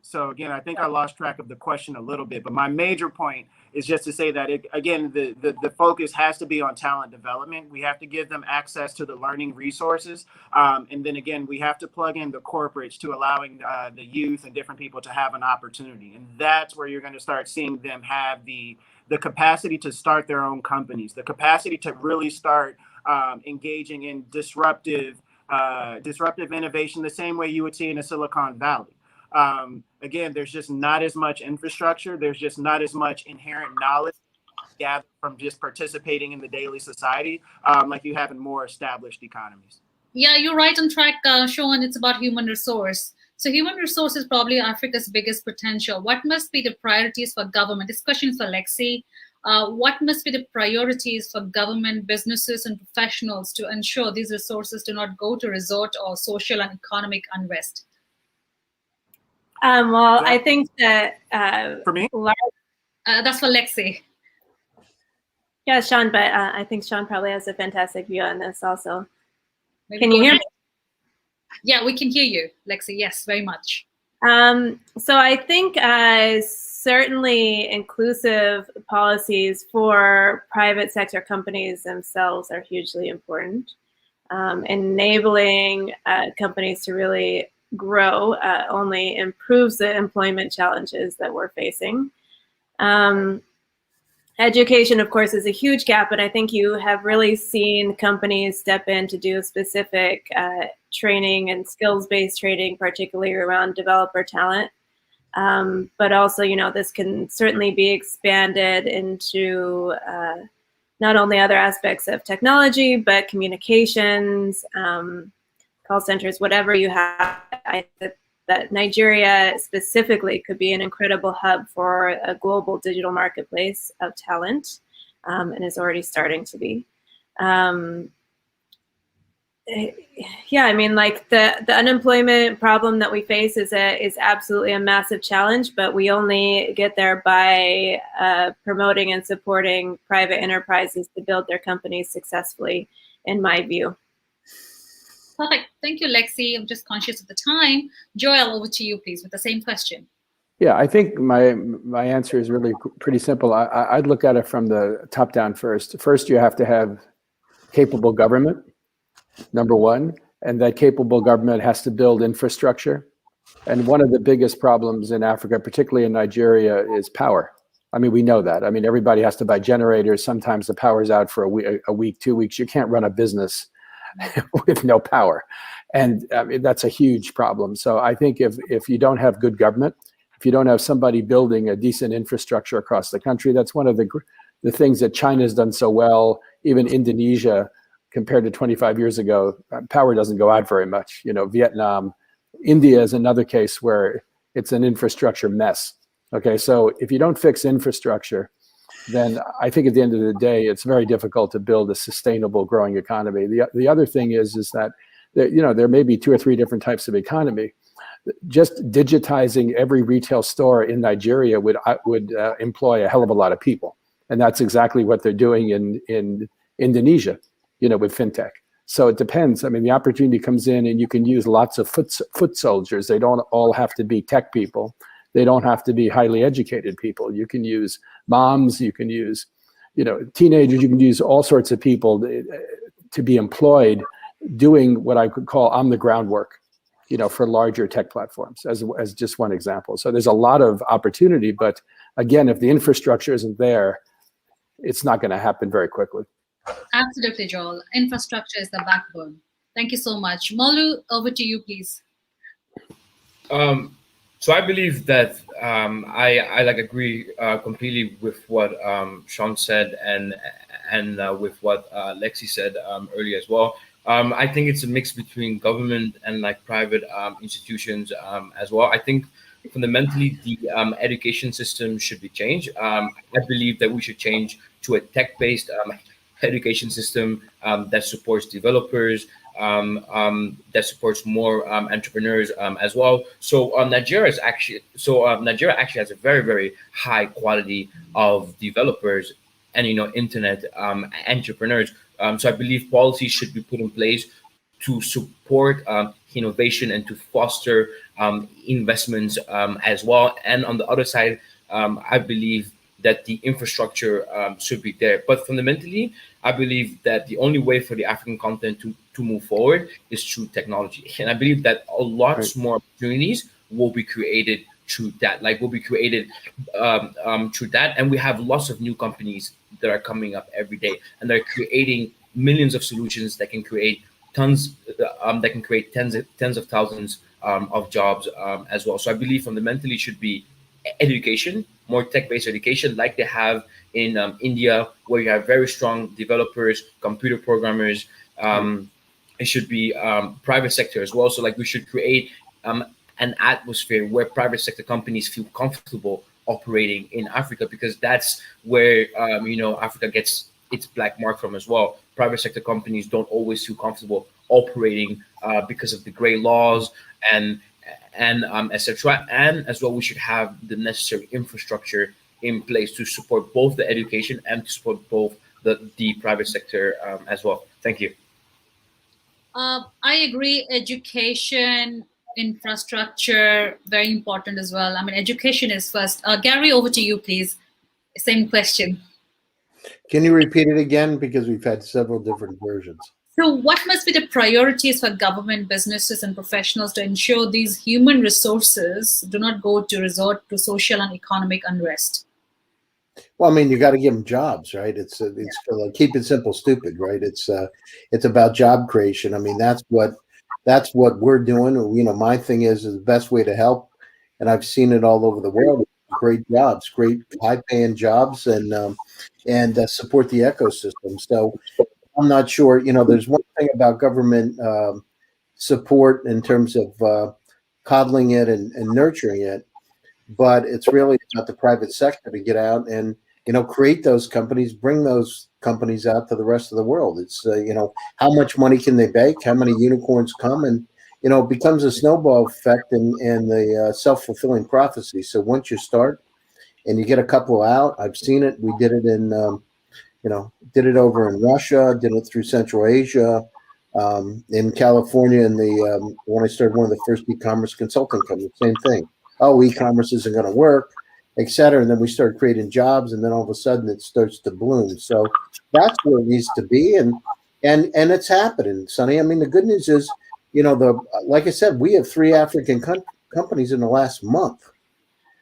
So again, I think I lost track of the question a little bit, but my major point is just to say that, the focus has to be on talent development. We have to give them access to the learning resources. And then again, we have to plug in the corporates to allowing the youth and different people to have an opportunity. And that's where you're going to start seeing them have the capacity to start their own companies, the capacity to really start engaging in disruptive innovation, the same way you would see in a Silicon Valley. Again, there's just not as much infrastructure. There's just not as much inherent knowledge gathered from just participating in the daily society like you have in more established economies. Yeah, you're right on track, Sean. It's about human resource. So human resource is probably Africa's biggest potential. What must be the priorities for government? This question is for Lexi. What must be the priorities for government, businesses, and professionals to ensure these resources do not go to resort or social and economic unrest? Well, I think that for me, that's for Lexi. Yeah, Sean, but I think Sean probably has a fantastic view on this also. Maybe can you hear me? Yeah, we can hear you, Lexi. Yes, very much. So I think certainly inclusive policies for private sector companies themselves are hugely important. Enabling companies to really grow only improves the employment challenges that we're facing. Education, of course, is a huge gap, but I think you have really seen companies step in to do specific training and skills-based training, particularly around developer talent. But also, this can certainly be expanded into not only other aspects of technology, but communications, call centers, whatever you have. I think that Nigeria specifically could be an incredible hub for a global digital marketplace of talent, and is already starting to be. Yeah, I mean, like the unemployment problem that we face is absolutely a massive challenge, but we only get there by promoting and supporting private enterprises to build their companies successfully, in my view. Perfect. Thank you, Lexi. I'm just conscious of the time. Joel, over to you, please, with the same question. Yeah, I think my answer is really pretty simple. I'd look at it from the top down first. First, you have to have capable government, number one, and that capable government has to build infrastructure. And one of the biggest problems in Africa, particularly in Nigeria, is power. I mean, we know that. I mean, everybody has to buy generators. Sometimes the power's out for a week, 2 weeks. You can't run a business with no power. And I mean, that's a huge problem. So I think if you don't have good government, if you don't have somebody building a decent infrastructure across the country, that's one of the things that China's done so well. Even Indonesia, compared to 25 years ago, power doesn't go out very much. You know, Vietnam, India is another case where it's an infrastructure mess. Okay, so if you don't fix infrastructure, then I think at the end of the day, it's very difficult to build a sustainable, growing economy. The other thing is that there may be 2 or 3 different types of economy. Just digitizing every retail store in Nigeria would employ a hell of a lot of people, and that's exactly what they're doing in Indonesia, with fintech. So it depends. I mean, the opportunity comes in, and you can use lots of foot soldiers. They don't all have to be tech people. They don't have to be highly educated people. You can use moms. You can use, teenagers. You can use all sorts of people to be employed doing what I could call on the ground work, for larger tech platforms, as just one example. So there's a lot of opportunity, but again, if the infrastructure isn't there, it's not going to happen very quickly. Absolutely, Joel. Infrastructure is the backbone. Thank you so much. Molu, over to you, please. So I believe that I agree completely with what Sean said and with what Lexi said earlier as well. I think it's a mix between government and private institutions as well. I think fundamentally the education system should be changed. I believe that we should change to a tech-based education system that supports developers, that supports more entrepreneurs as well. So Nigeria actually has a very, very high quality of developers and internet entrepreneurs. So I believe policies should be put in place to support innovation and to foster investments as well. And on the other side, I believe that the infrastructure should be there. But fundamentally, I believe that the only way for the African continent to move forward is through technology. And I believe that a lot more opportunities will be created through that, through that. And we have lots of new companies that are coming up every day, and they're creating millions of solutions that can create tens of thousands of jobs as well. So I believe fundamentally should be education, more tech-based education, like they have in India, where you have very strong developers, computer programmers. It should be private sector as well. So we should create an atmosphere where private sector companies feel comfortable operating in Africa, because that's where Africa gets its black mark from as well. Private sector companies don't always feel comfortable operating because of the gray laws and etc. And as well, we should have the necessary infrastructure in place to support both the education and to support both the private sector as well. Thank you. I agree. Education, infrastructure, very important as well. I mean, education is first. Gary, over to you, please. Same question. Can you repeat it again? Because we've had several different versions. So what must be the priorities for government, businesses, and professionals to ensure these human resources do not go to resort to social and economic unrest? Well, I mean, you got to give them jobs, right? It's keep it simple, stupid, right? It's about job creation. I mean, that's what we're doing. My thing is the best way to help, and I've seen it all over the world. Great jobs, great high-paying jobs, and support the ecosystem. So I'm not sure. There's one thing about government support in terms of coddling it and nurturing it, but it's really about the private sector to get out and create those companies, bring those companies out to the rest of the world. It's how much money can they bake? How many unicorns come? And it becomes a snowball effect and the self-fulfilling prophecy. So once you start and you get a couple out, I've seen it. We did it in did it over in Russia, did it through Central Asia, in California, when I started one of the first e-commerce consulting companies, same thing. oh, e-commerce isn't going to work, et cetera. And then we start creating jobs, and then all of a sudden it starts to bloom. So that's where it needs to be, and it's happening, Sonny. I mean, the good news is, like I said, we have 3 African companies in the last month.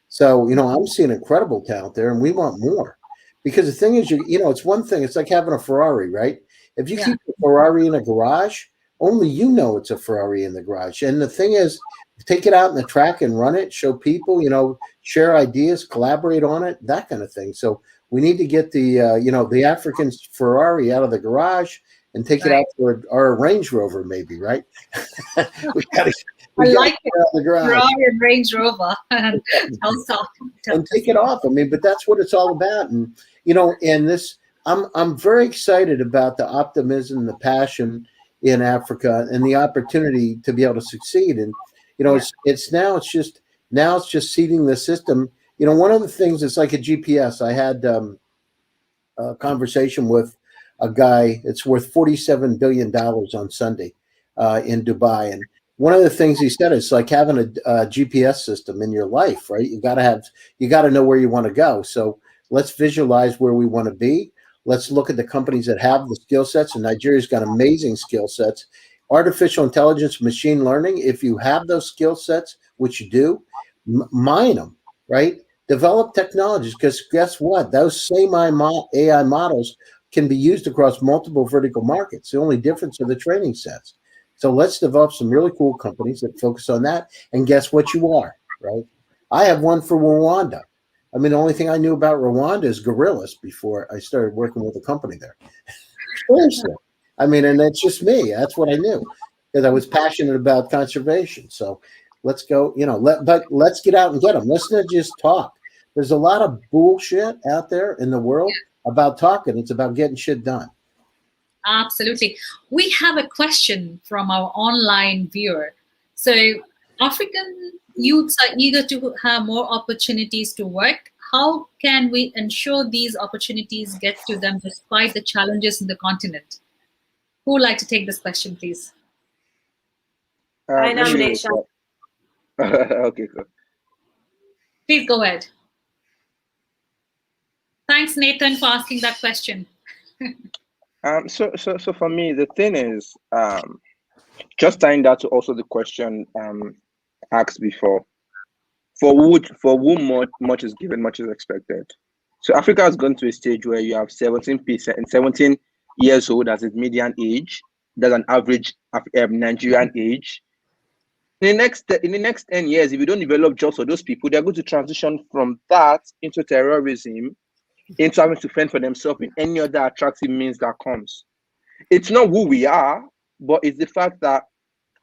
So, I'm seeing incredible talent there, and we want more. Because the thing is, it's one thing. It's like having a Ferrari, right? If you keep a Ferrari in a garage, only it's a Ferrari in the garage. And the thing is, take it out in the track and run it, show people, share ideas, collaborate on it, that kind of thing. So we need to get the African Ferrari out of the garage and take it out for our Range Rover, maybe, right? we gotta like it. Out the garage. Ferrari and Range Rover. And take it off. I mean, but that's what it's all about. And, and this, I'm very excited about the optimism, the passion in Africa, and the opportunity to be able to succeed. And, it's just seeding the system. One of the things, it's like a GPS. I had a conversation with a guy. It's worth $47 billion on Sunday in Dubai. And one of the things he said is like having a GPS system in your life, right? You got to know where you want to go. So let's visualize where we want to be. Let's look at the companies that have the skill sets, and Nigeria's got amazing skill sets. Artificial intelligence, machine learning, if you have those skill sets, which you do, mine them, right? Develop technologies, because guess what? Those same AI models can be used across multiple vertical markets. The only difference are the training sets. So let's develop some really cool companies that focus on that. And guess what you are, right? I have one for Rwanda. I mean, the only thing I knew about Rwanda is gorillas before I started working with a company there. Seriously. I mean, and that's just me. That's what I knew, because I was passionate about conservation. So let's go, but let's get out and get them. Let's not just talk. There's a lot of bullshit out there in the world about talking. It's about getting shit done. Absolutely. We have a question from our online viewer. So African youths are eager to have more opportunities to work. How can we ensure these opportunities get to them despite the challenges in the continent? Who would like to take this question, please? I nominate Sean. Okay, cool. Please go ahead. Thanks, Nathan, for asking that question. So for me, the thing is, just tying that to also the question asked before. For whom much is given, much is expected. So Africa has gone to a stage where you have 17 years old as its median age. That's an average Nigerian age. In the next 10 years, if you don't develop jobs for those people, they're going to transition from that into terrorism, into having to fend for themselves in any other attractive means that comes. It's not who we are, but it's the fact that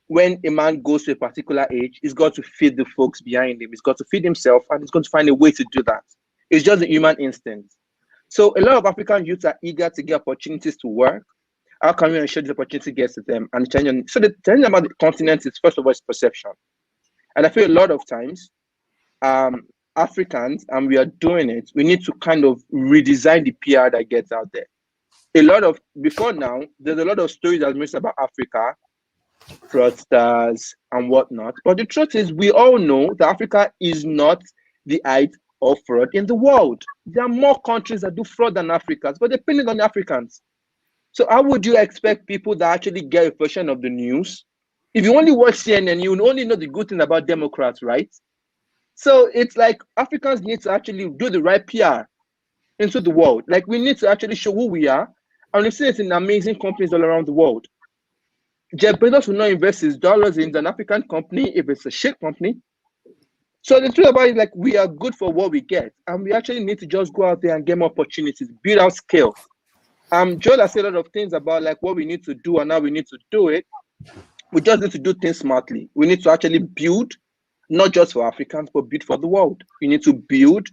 when a man goes to a particular age, he's got to feed the folks behind him. He's got to feed himself, and he's going to find a way to do that. It's just a human instinct. So a lot of African youths are eager to get opportunities to work. How can we ensure this opportunity gets to them? And so the thing about the continent is, first of all, it's perception. And I feel a lot of times, Africans, and we are doing it, we need to kind of redesign the PR that gets out there. Before now, there's a lot of stories that made about Africa, fraudsters and whatnot. But the truth is, we all know that Africa is not the height of fraud in the world. There are more countries that do fraud than Africans, but they're pinning on the Africans. So how would you expect people that actually get a version of the news? If you only watch CNN, you only know the good thing about Democrats, right? So it's like Africans need to actually do the right PR into the world. Like, we need to actually show who we are. And we've seen it in amazing companies all around the world. Jeff Bezos will not invest his dollars in an African company if it's a shit company. So the truth about it, like, we are good for what we get. And we actually need to just go out there and get more opportunities, build our skills. Joel has said a lot of things about like what we need to do and how we need to do it. We just need to do things smartly. We need to actually build, not just for Africans, but build for the world. We need to build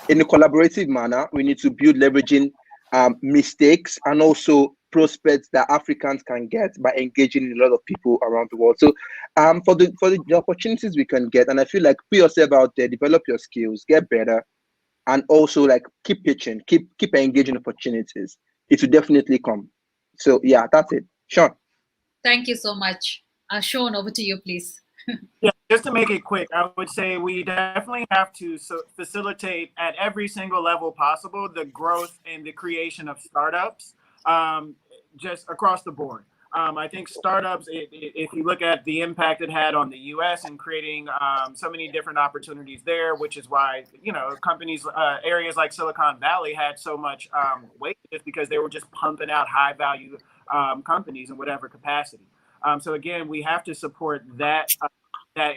in a collaborative manner. We need to build leveraging mistakes and also prospects that Africans can get by engaging in a lot of people around the world. So for the opportunities we can get, and I feel like put yourself out there, develop your skills, get better, and also like keep pitching, keep engaging opportunities. It will definitely come. So yeah, that's it. Sean. Thank you so much. Sean, over to you, please. Yeah, Just to make it quick, I would say we definitely have to facilitate at every single level possible the growth and the creation of startups, just across the board. I think startups, if you look at the impact it had on the U.S. and creating so many different opportunities there, which is why, you know, companies, areas like Silicon Valley had so much weight, just because they were just pumping out high value companies in whatever capacity. So again, we have to support that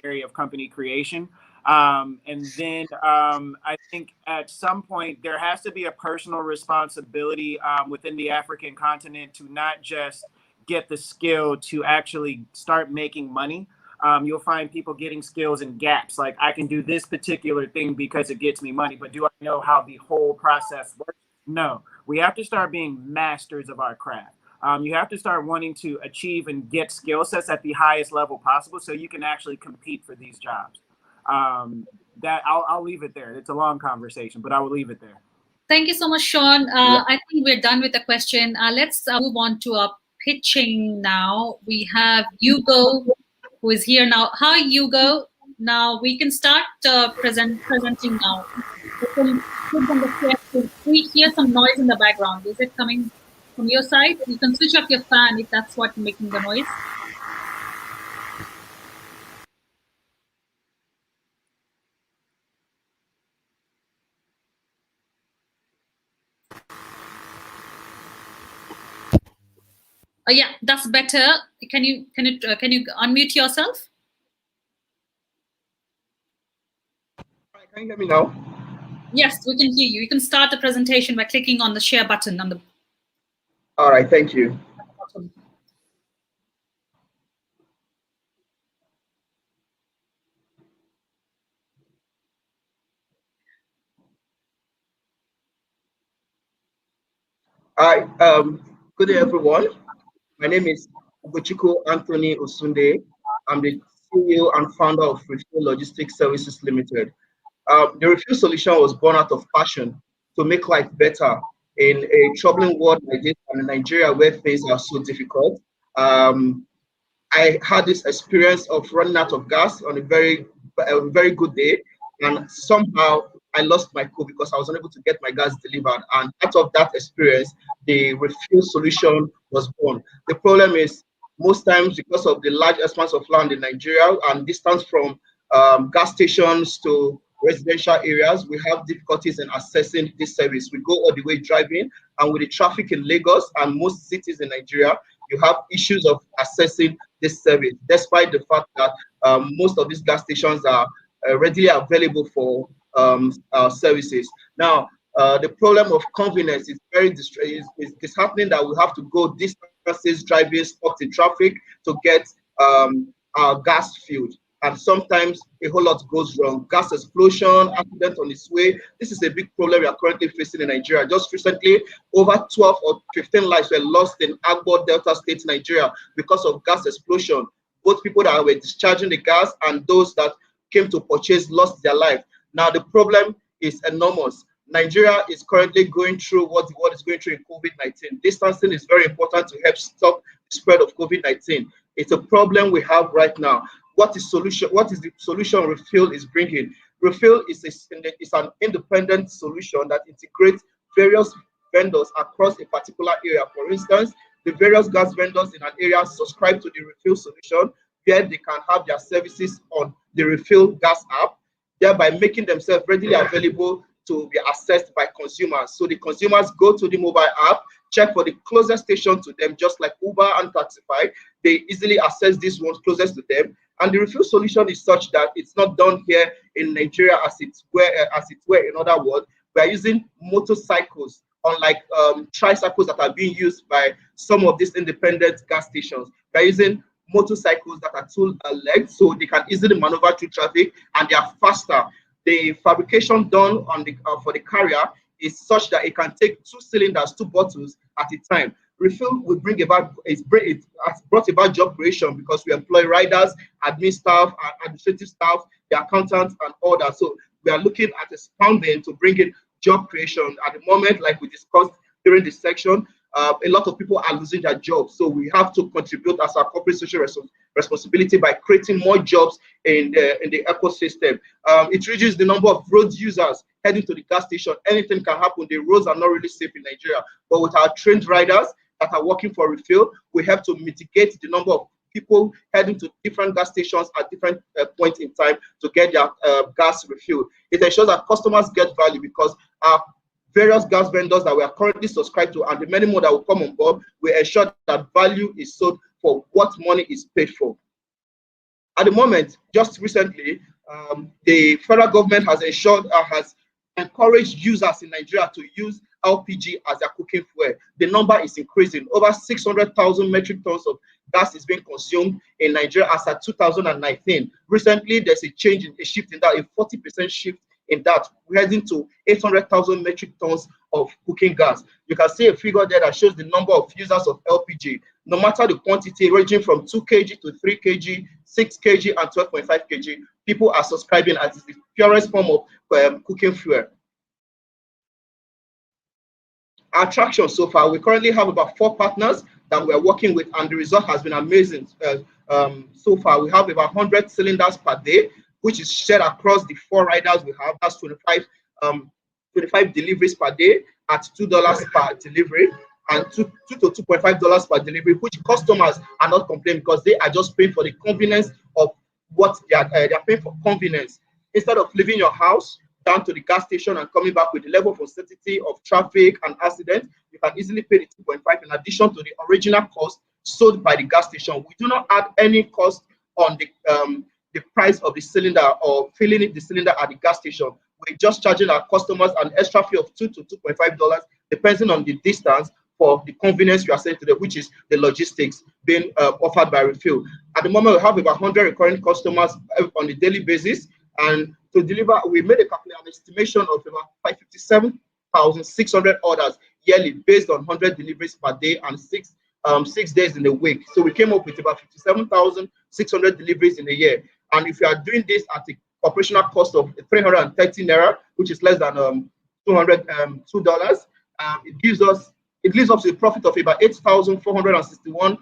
area of company creation. And then I think at some point there has to be a personal responsibility within the African continent to not just get the skill to actually start making money. You'll find people getting skills in gaps. Like, I can do this particular thing because it gets me money, but do I know how the whole process works? No. We have to start being masters of our craft. You have to start wanting to achieve and get skill sets at the highest level possible so you can actually compete for these jobs. That I'll leave it there. It's a long conversation, but I will leave it there. Thank you so much, Sean. I think we're done with the question. Let's move on to pitching now. We have Hugo, who is here now. Hi, Hugo. Now we can start presenting now. We hear some noise in the background. Is it coming from your side? You can switch off your fan if that's what's making the noise. Yeah, that's better. Can you unmute yourself? Can you hear me now? Yes, we can hear you. You can start the presentation by clicking on the share button on the. All right, thank you. Hi, good day, everyone. My name is Ugochukwu Anthony Osunde. I'm the CEO and founder of Refuel Logistics Services Limited. The Refuel solution was born out of passion to make life better in a troubling world like this and in Nigeria where things are so difficult. I had this experience of running out of gas on a very good day, and somehow I lost my cool because I was unable to get my gas delivered. And out of that experience, the Refuel solution was born. The problem is, most times, because of the large expanse of land in Nigeria and distance from gas stations to residential areas, we have difficulties in accessing this service. We go all the way driving, and with the traffic in Lagos and most cities in Nigeria, you have issues of accessing this service, despite the fact that most of these gas stations are readily available for services. Now, the problem of convenience is it's happening that we have to go distances, driving, stuck in traffic to get our gas filled. And sometimes a whole lot goes wrong. Gas explosion, accident on its way. This is a big problem we are currently facing in Nigeria. Just recently, over 12 or 15 lives were lost in Agbo Delta State, Nigeria, because of gas explosion. Both people that were discharging the gas and those that came to purchase lost their life. Now, the problem is enormous. Nigeria is currently going through what is going through in COVID-19. Distancing is very important to help stop the spread of COVID-19. It's a problem we have right now. What is the solution Refuel is bringing? Refuel is an independent solution that integrates various vendors across a particular area. For instance, the various gas vendors in an area subscribe to the Refuel solution, where they can have their services on the Refuel gas app, thereby making themselves readily available to be accessed by consumers. So the consumers go to the mobile app, check for the closest station to them, just like Uber and Taxify. They easily access these ones closest to them. And the Refuel solution is such that it's not done here in Nigeria as it were in other words. We are using motorcycles, unlike tricycles that are being used by some of these independent gas stations. We are using motorcycles that are two-legged, so they can easily maneuver through traffic, and they are faster. The fabrication done on the for the carrier is such that it can take 2 cylinders, 2 bottles at a time. Refuel will bring about it has brought about job creation because we employ riders, admin staff, administrative staff, the accountants, and all that. So we are looking at expanding to bring in job creation. At the moment, like we discussed during this section, a lot of people are losing their jobs. So we have to contribute as our corporate social responsibility by creating more jobs in the ecosystem. It reduces the number of road users heading to the gas station. Anything can happen. The roads are not really safe in Nigeria. But with our trained riders that are working for refill, we have to mitigate the number of people heading to different gas stations at different points in time to get their gas refilled. It ensures that customers get value because our various gas vendors that we are currently subscribed to and the many more that will come on board will ensure that value is sold for what money is paid for. At the moment, just recently, the federal government has encouraged users in Nigeria to use LPG as their cooking fuel. The number is increasing. Over 600,000 metric tons of gas is being consumed in Nigeria as at 2019. Recently, there's a shift in that, a 40% shift in that, heading to 800,000 metric tons of cooking gas. You can see a figure there that shows the number of users of LPG, no matter the quantity, ranging from 2 kg to 3 kg, 6 kg, and 12.5 kg. People are subscribing as the purest form of cooking fuel. Our traction so far, we currently have about 4 partners that we are working with, and the result has been amazing. So far, we have about 100 cylinders per day, which is shared across the 4 riders we have. That's 25 deliveries per day at $2 per delivery, and $2 to $2.5 per delivery, which customers are not complaining because they are just paying for the convenience of what they are paying for convenience. Instead of leaving your house down to the gas station and coming back with the level of uncertainty of traffic and accident, you can easily pay the 2.5 in addition to the original cost sold by the gas station. We do not add any cost on the price of the cylinder or filling the cylinder at the gas station. We're just charging our customers an extra fee of $2 to $2.5, depending on the distance, for the convenience you are saying to them, which is the logistics being offered by refill. At the moment, we have about 100 recurring customers on a daily basis, and to deliver, we made an estimation of about 557,600 orders yearly based on 100 deliveries per day and 6 days in a week. So we came up with about 57,600 deliveries in a year. And if you are doing this at a operational cost of 330 naira, which is less than $202, it leaves us with a profit of about 8,461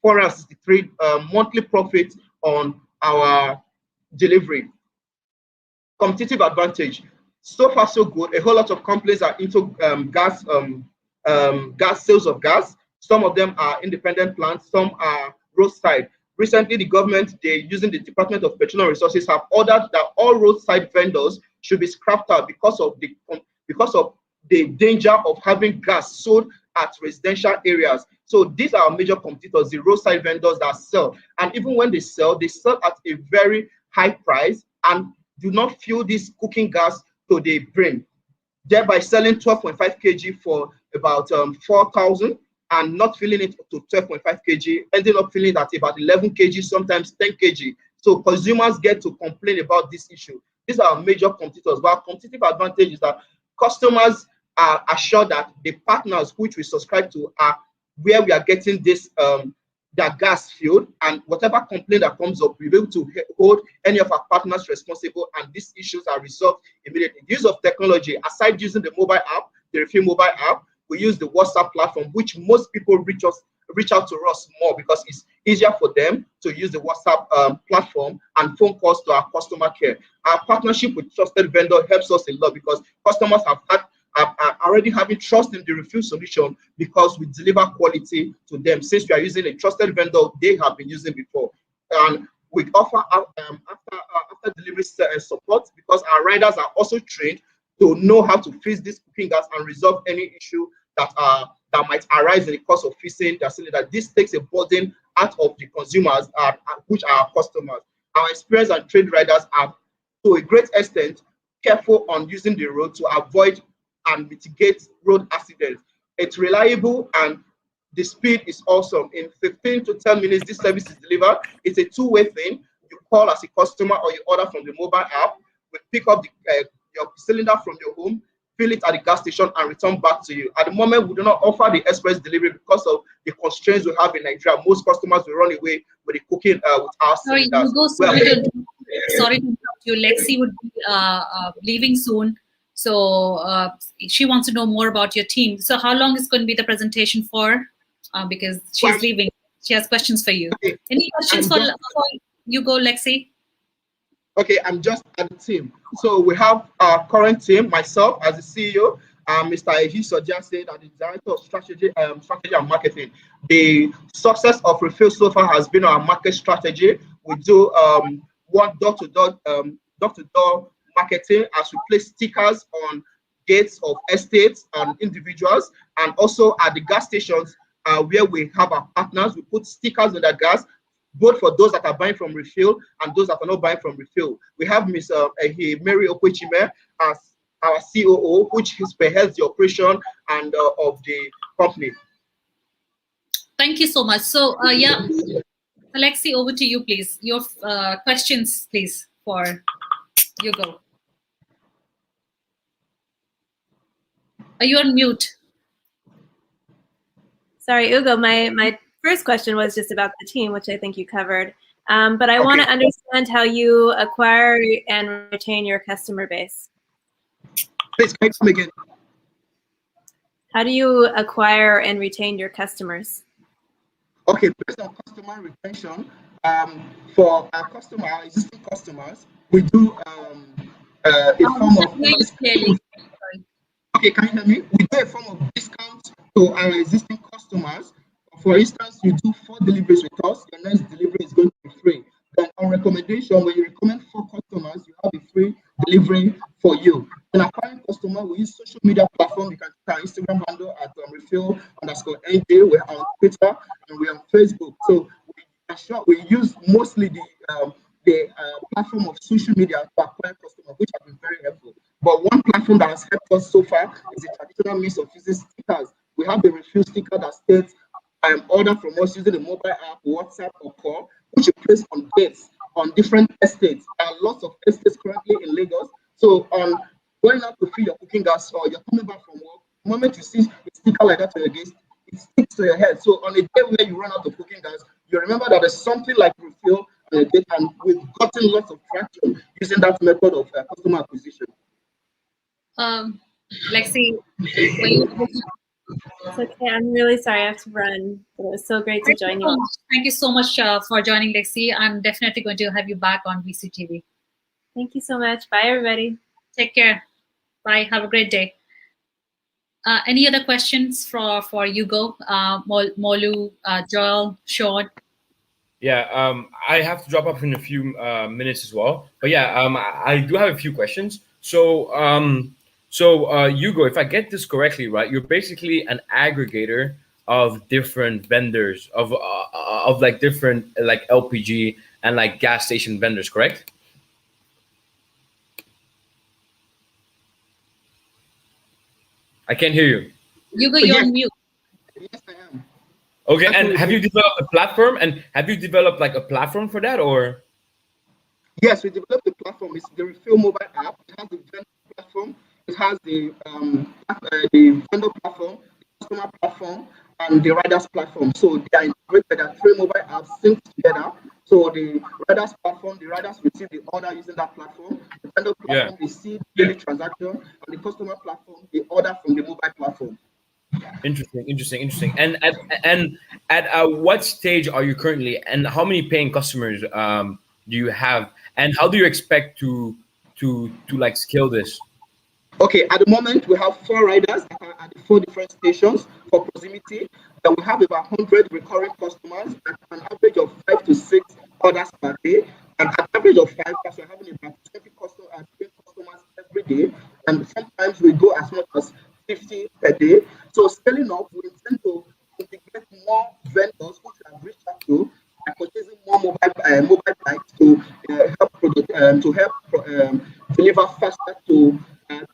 463 monthly profit on our delivery. Competitive advantage. So far, so good. A whole lot of companies are into gas sales of gas. Some of them are independent plants, some are roadside. Recently, the government, using the Department of Petroleum Resources, have ordered that all roadside vendors should be scrapped out because of the danger of having gas sold at residential areas. So these are our major competitors, the roadside vendors that sell. And even when they sell at a very high price and do not fuel this cooking gas to the brim, thereby selling 12.5 kg for about 4,000 and not filling it to 12.5 kg, ending up filling it at about 11 kg, sometimes 10 kg. So consumers get to complain about this issue. These are our major competitors. But our competitive advantage is that customers are assured that the partners which we subscribe to are where we are getting this their gas filled, and whatever complaint that comes up, we'll be able to hold any of our partners responsible, and these issues are resolved immediately. The use of technology, aside using the mobile app, the Refill mobile app, we use the WhatsApp platform, which most people reach out to us more because it's easier for them to use the WhatsApp platform and phone calls to our customer care. Our partnership with trusted vendor helps us a lot because customers are already having trust in the refill solution because we deliver quality to them since we are using a trusted vendor they have been using before. And we offer after delivery support because our riders are also trained to know how to fix this cooking gas and resolve any issue that might arise in the course of fixing their cylinder. This takes a burden out of the consumers, which are our customers. Our experienced and trained riders are, to a great extent, careful on using the road to avoid and mitigate road accidents. It's reliable and the speed is awesome. In 15 to 10 minutes, this service is delivered. It's a two-way thing. You call as a customer or you order from the mobile app. We pick up your cylinder from your home, fill it at the gas station, and return back to you. At the moment, we do not offer the express delivery because of the constraints we have in Nigeria. Most customers will run away with the cooking with our cylinders. Sorry to interrupt you. Lexi would be leaving soon. So she wants to know more about your team. So how long is going to be the presentation for? Because she's leaving. She has questions for you. Okay. Any questions for you go, Lexi? Okay, I'm just at the team. So we have our current team, myself as the CEO, Mr. Eji Soja said, the director of strategy and marketing. The success of Refill so far has been our market strategy. We do one door-to-door marketing as we place stickers on gates of estates and individuals, and also at the gas stations where we have our partners, we put stickers on the gas, both for those that are buying from Refill and those that are not buying from Refill. We have Ms. Mary Okwechime as our COO, which spearheads the operation and of the company. Thank you so much. So, yeah, Alexi, over to you, please. Your questions, please, for you go. Are you on mute? Sorry, Ugo, my first question was just about the team, which I think you covered. But I want to understand how you acquire and retain your customer base. Please, can you come again? How do you acquire and retain your customers? Okay, based on customer retention, for our existing customers, we do a form of. Okay, can you hear me? We do a form of discount to our existing customers. For instance, you do 4 deliveries with us, your next delivery is going to be free. Then on recommendation, when you recommend 4 customers, you have a free delivery for you. In acquiring customer, we use social media platform. You can check our Instagram handle at refill_NJ. We're on Twitter and we're on Facebook. So we use mostly the platform of social media to acquire customers, which has been very helpful. But one platform that has helped us so far is the traditional means of using stickers. We have the Refill sticker that states order from us using the mobile app, WhatsApp, or call, which you place on gates on different estates. There are lots of estates currently in Lagos. So on going out to fill your cooking gas or you're coming back from work, the moment you see a sticker like that on your gate, it sticks to your head. So on a day where you run out of cooking gas, you remember that there's something like Refill on your gate, and we've gotten lots of traction using that method of customer acquisition. Lexi, it's okay. I'm really sorry I have to run. It was so great to join you. Thank you so much for joining, Lexi. I'm definitely going to have you back on VCTV. Thank you so much. Bye, everybody. Take care. Bye. Have a great day. Any other questions for Hugo, Molu, Joel, Sean? Yeah, I have to drop off in a few minutes as well. But yeah, I do have a few questions. So, Hugo, if I get this correctly, right, you're basically an aggregator of different vendors of like different like LPG and like gas station vendors, correct? I can't hear you. Hugo, you're on mute. Yes, I am. Okay, and have you developed a platform? And have you developed like a platform for that, or? Yes, we developed the platform. It's the Refill mobile app. It has the vendor platform. It has the vendor platform, the customer platform, and the riders platform. So they are integrated. There are 3 mobile apps synced together. So the riders platform, the riders receive the order using that platform. The vendor platform, they see daily transaction, and the customer platform, they order from the mobile platform. Interesting. And at what stage are you currently, and how many paying customers do you have, and how do you expect to like scale this? Okay, at the moment we have 4 riders at the 4 different stations for proximity. Then we have about 100 recurring customers at an average of 5 to 6 orders per day. And at an average of 5, we're having about 20 customers every day. And sometimes we go as much as 50 per day. So scaling up, we intend to integrate more vendors which we have reached out to by purchasing more mobile bikes to help deliver faster to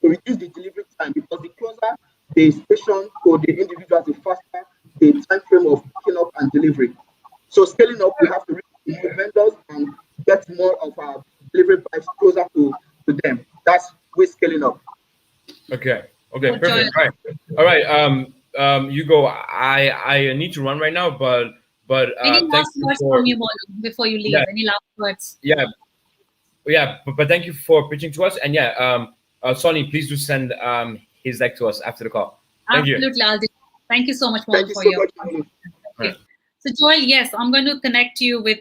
reduce the delivery time, because the closer the station or the individuals, the faster the time frame of picking up and delivery. So scaling up, we have to reach more vendors and get more of our delivery bikes closer to them. That's we're scaling up. Okay, perfect. All right. Hugo, I need to run right now, but any last words from you, Molu, before you leave? Yeah. Any last words? Yeah, but thank you for pitching to us. And yeah, Sonny, please do send his deck to us after the call. Thank Absolutely, you. I'll do. Thank you so much, Molu, for your. Thank you. So Joel, yes, I'm going to connect you with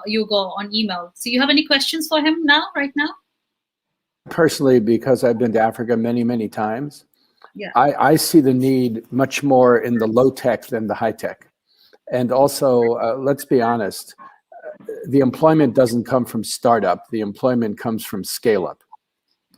Hugo on email. So you have any questions for him now, right now? Personally, because I've been to Africa many, many times, Yeah. I see the need much more in the low tech than the high tech. And also, let's be honest, the employment doesn't come from startup. The employment comes from scale up.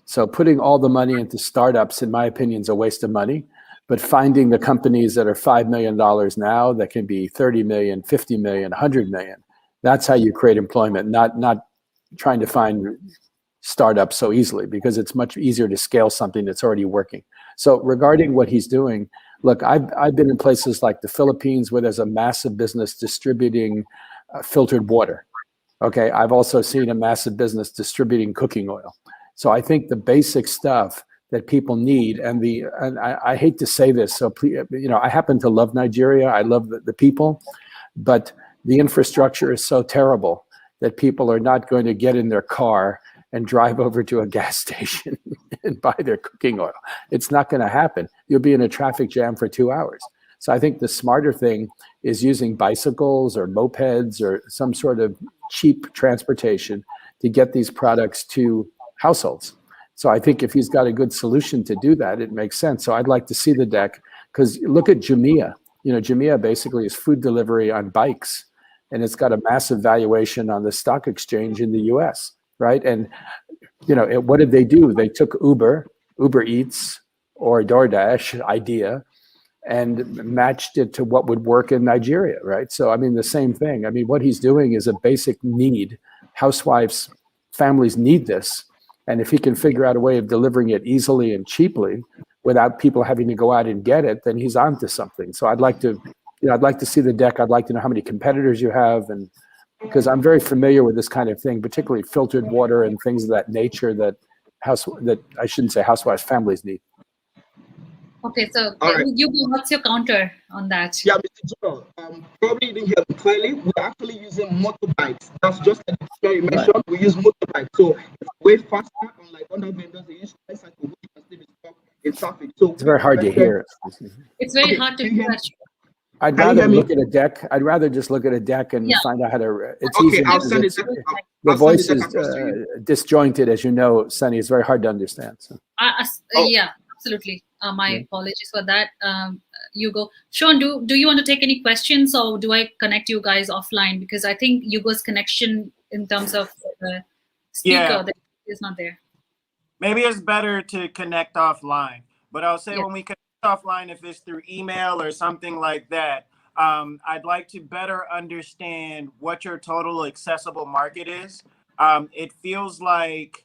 So putting all the money into startups, in my opinion, is a waste of money. But finding the companies that are $5 million now that can be 30 million, 50 million, 100 million, that's how you create employment, not trying to find startups so easily, because it's much easier to scale something that's already working. So regarding what he's doing, look, I've been in places like the Philippines where there's a massive business distributing filtered water. Okay, I've also seen a massive business distributing cooking oil. So I think the basic stuff that people need, and I hate to say this, so please, I happen to love Nigeria. I love the people, but the infrastructure is so terrible that people are not going to get in their car and drive over to a gas station and buy their cooking oil. It's not going to happen. You'll be in a traffic jam for 2 hours. So I think the smarter thing is using bicycles or mopeds or some sort of cheap transportation to get these products to households. So I think if he's got a good solution to do that, it makes sense. So I'd like to see the deck, because look at Jumia. Jumia basically is food delivery on bikes, and it's got a massive valuation on the stock exchange in the US, right? And what did they do? They took Uber Eats or DoorDash idea and matched it to what would work in Nigeria, right? So, I mean, the same thing. I mean, what he's doing is a basic need. Housewives, families need this. And if he can figure out a way of delivering it easily and cheaply without people having to go out and get it, then he's onto something. So I'd like to see the deck. I'd like to know how many competitors you have, and because I'm very familiar with this kind of thing, particularly filtered water and things of that nature that I shouldn't say housewives, families need. Okay, so right. What's your counter on that? Yeah, Mr. Joel, probably you didn't hear me clearly. We're actually using motorbikes. That's just like you mentioned. Right. We use motorbikes, so it's way faster. Unlike other vendors, they use bicycle, which can still be stuck in traffic. So it's very hard to hear. It's very hard to hear. I'd rather look at a deck. I'd rather just look at a deck and find out how to. It's easy. I'll send it. The voice is disjointed, as you know, Sunny. It's very hard to understand. So. Yeah, absolutely. My apologies for that. Hugo, Sean, do you want to take any questions, or do I connect you guys offline? Because I think Hugo's connection in terms of the speaker is not there. Maybe it's better to connect offline. But I'll say when we connect offline, if it's through email or something like that, I'd like to better understand what your total accessible market is. It feels like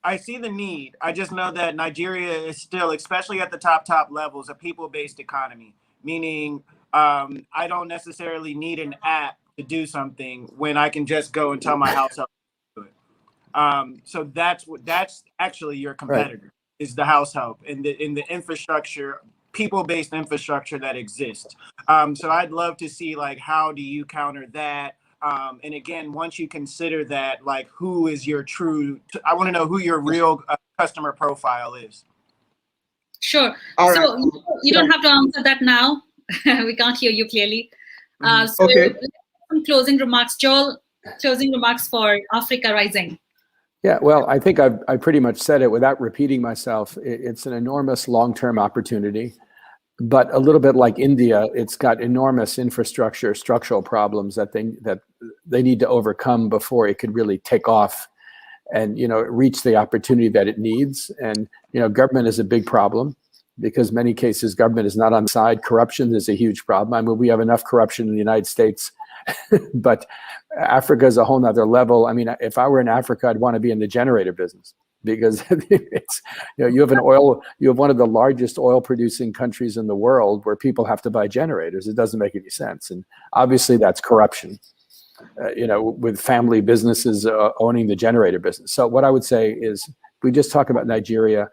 I see the need. I just know that Nigeria is still, especially at the top levels, a people-based economy, meaning I don't necessarily need an app to do something when I can just go and tell my house help to do it. So that's actually your competitor, is the house help in the infrastructure, people-based infrastructure that exists. So I'd love to see, like, how do you counter that? And again, once you consider that, like, who is your I want to know who your real customer profile is. Sure. So you don't have to answer that now. We can't hear you clearly. So some closing remarks. Joel, closing remarks for Africa Rising. Yeah, well, I think I pretty much said it without repeating myself. It's an enormous long-term opportunity. But a little bit like India, it's got enormous infrastructure, structural problems that they need to overcome before it could really take off and, reach the opportunity that it needs. And, government is a big problem, because many cases government is not on side. Corruption is a huge problem. I mean, we have enough corruption in the United States, but Africa is a whole nother level. I mean, if I were in Africa, I'd want to be in the generator business, because it's, you have one of the largest oil producing countries in the world where people have to buy generators. It doesn't make any sense. And obviously that's corruption, with family businesses owning the generator business. So what I would say is, we just talk about Nigeria,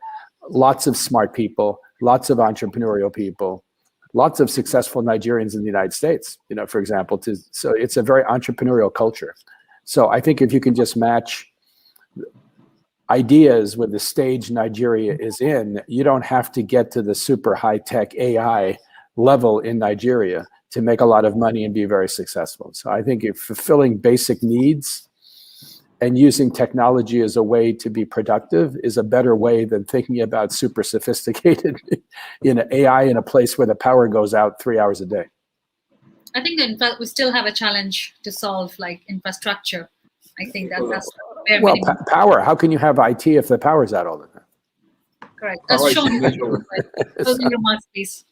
lots of smart people, lots of entrepreneurial people, lots of successful Nigerians in the United States, for example, so it's a very entrepreneurial culture. So I think if you can just match ideas with the stage Nigeria is in, you don't have to get to the super high-tech AI level in Nigeria. to make a lot of money and be very successful. So I think if fulfilling basic needs and using technology as a way to be productive is a better way than thinking about super sophisticated AI in a place where the power goes out 3 hours a day. I think that we still have a challenge to solve, like infrastructure. I think that's bare well, minimum. Power. How can you have IT if the power's out all the time? Correct. Power is Sean, immeasurable. closing remarks, please.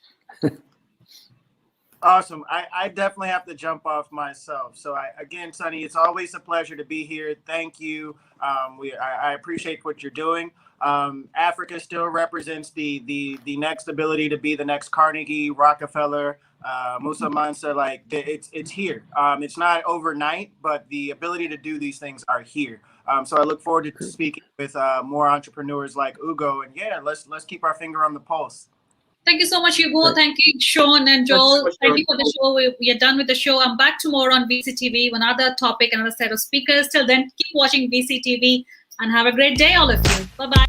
Awesome. I definitely have to jump off myself. So again, Sonny, it's always a pleasure to be here. Thank you. I appreciate what you're doing. Africa still represents the next ability to be the next Carnegie, Rockefeller, Musa Mansa. Like it's here. It's not overnight, but the ability to do these things are here. So I look forward to speaking with more entrepreneurs like Ugo. And yeah, let's keep our finger on the pulse. Thank you so much, Hugo. Thank you, Sean and Joel. Thank you for the show. We are done with the show. I'm back tomorrow on VCTV with another topic, another set of speakers. Till then, keep watching VCTV and have a great day, all of you. Bye-bye.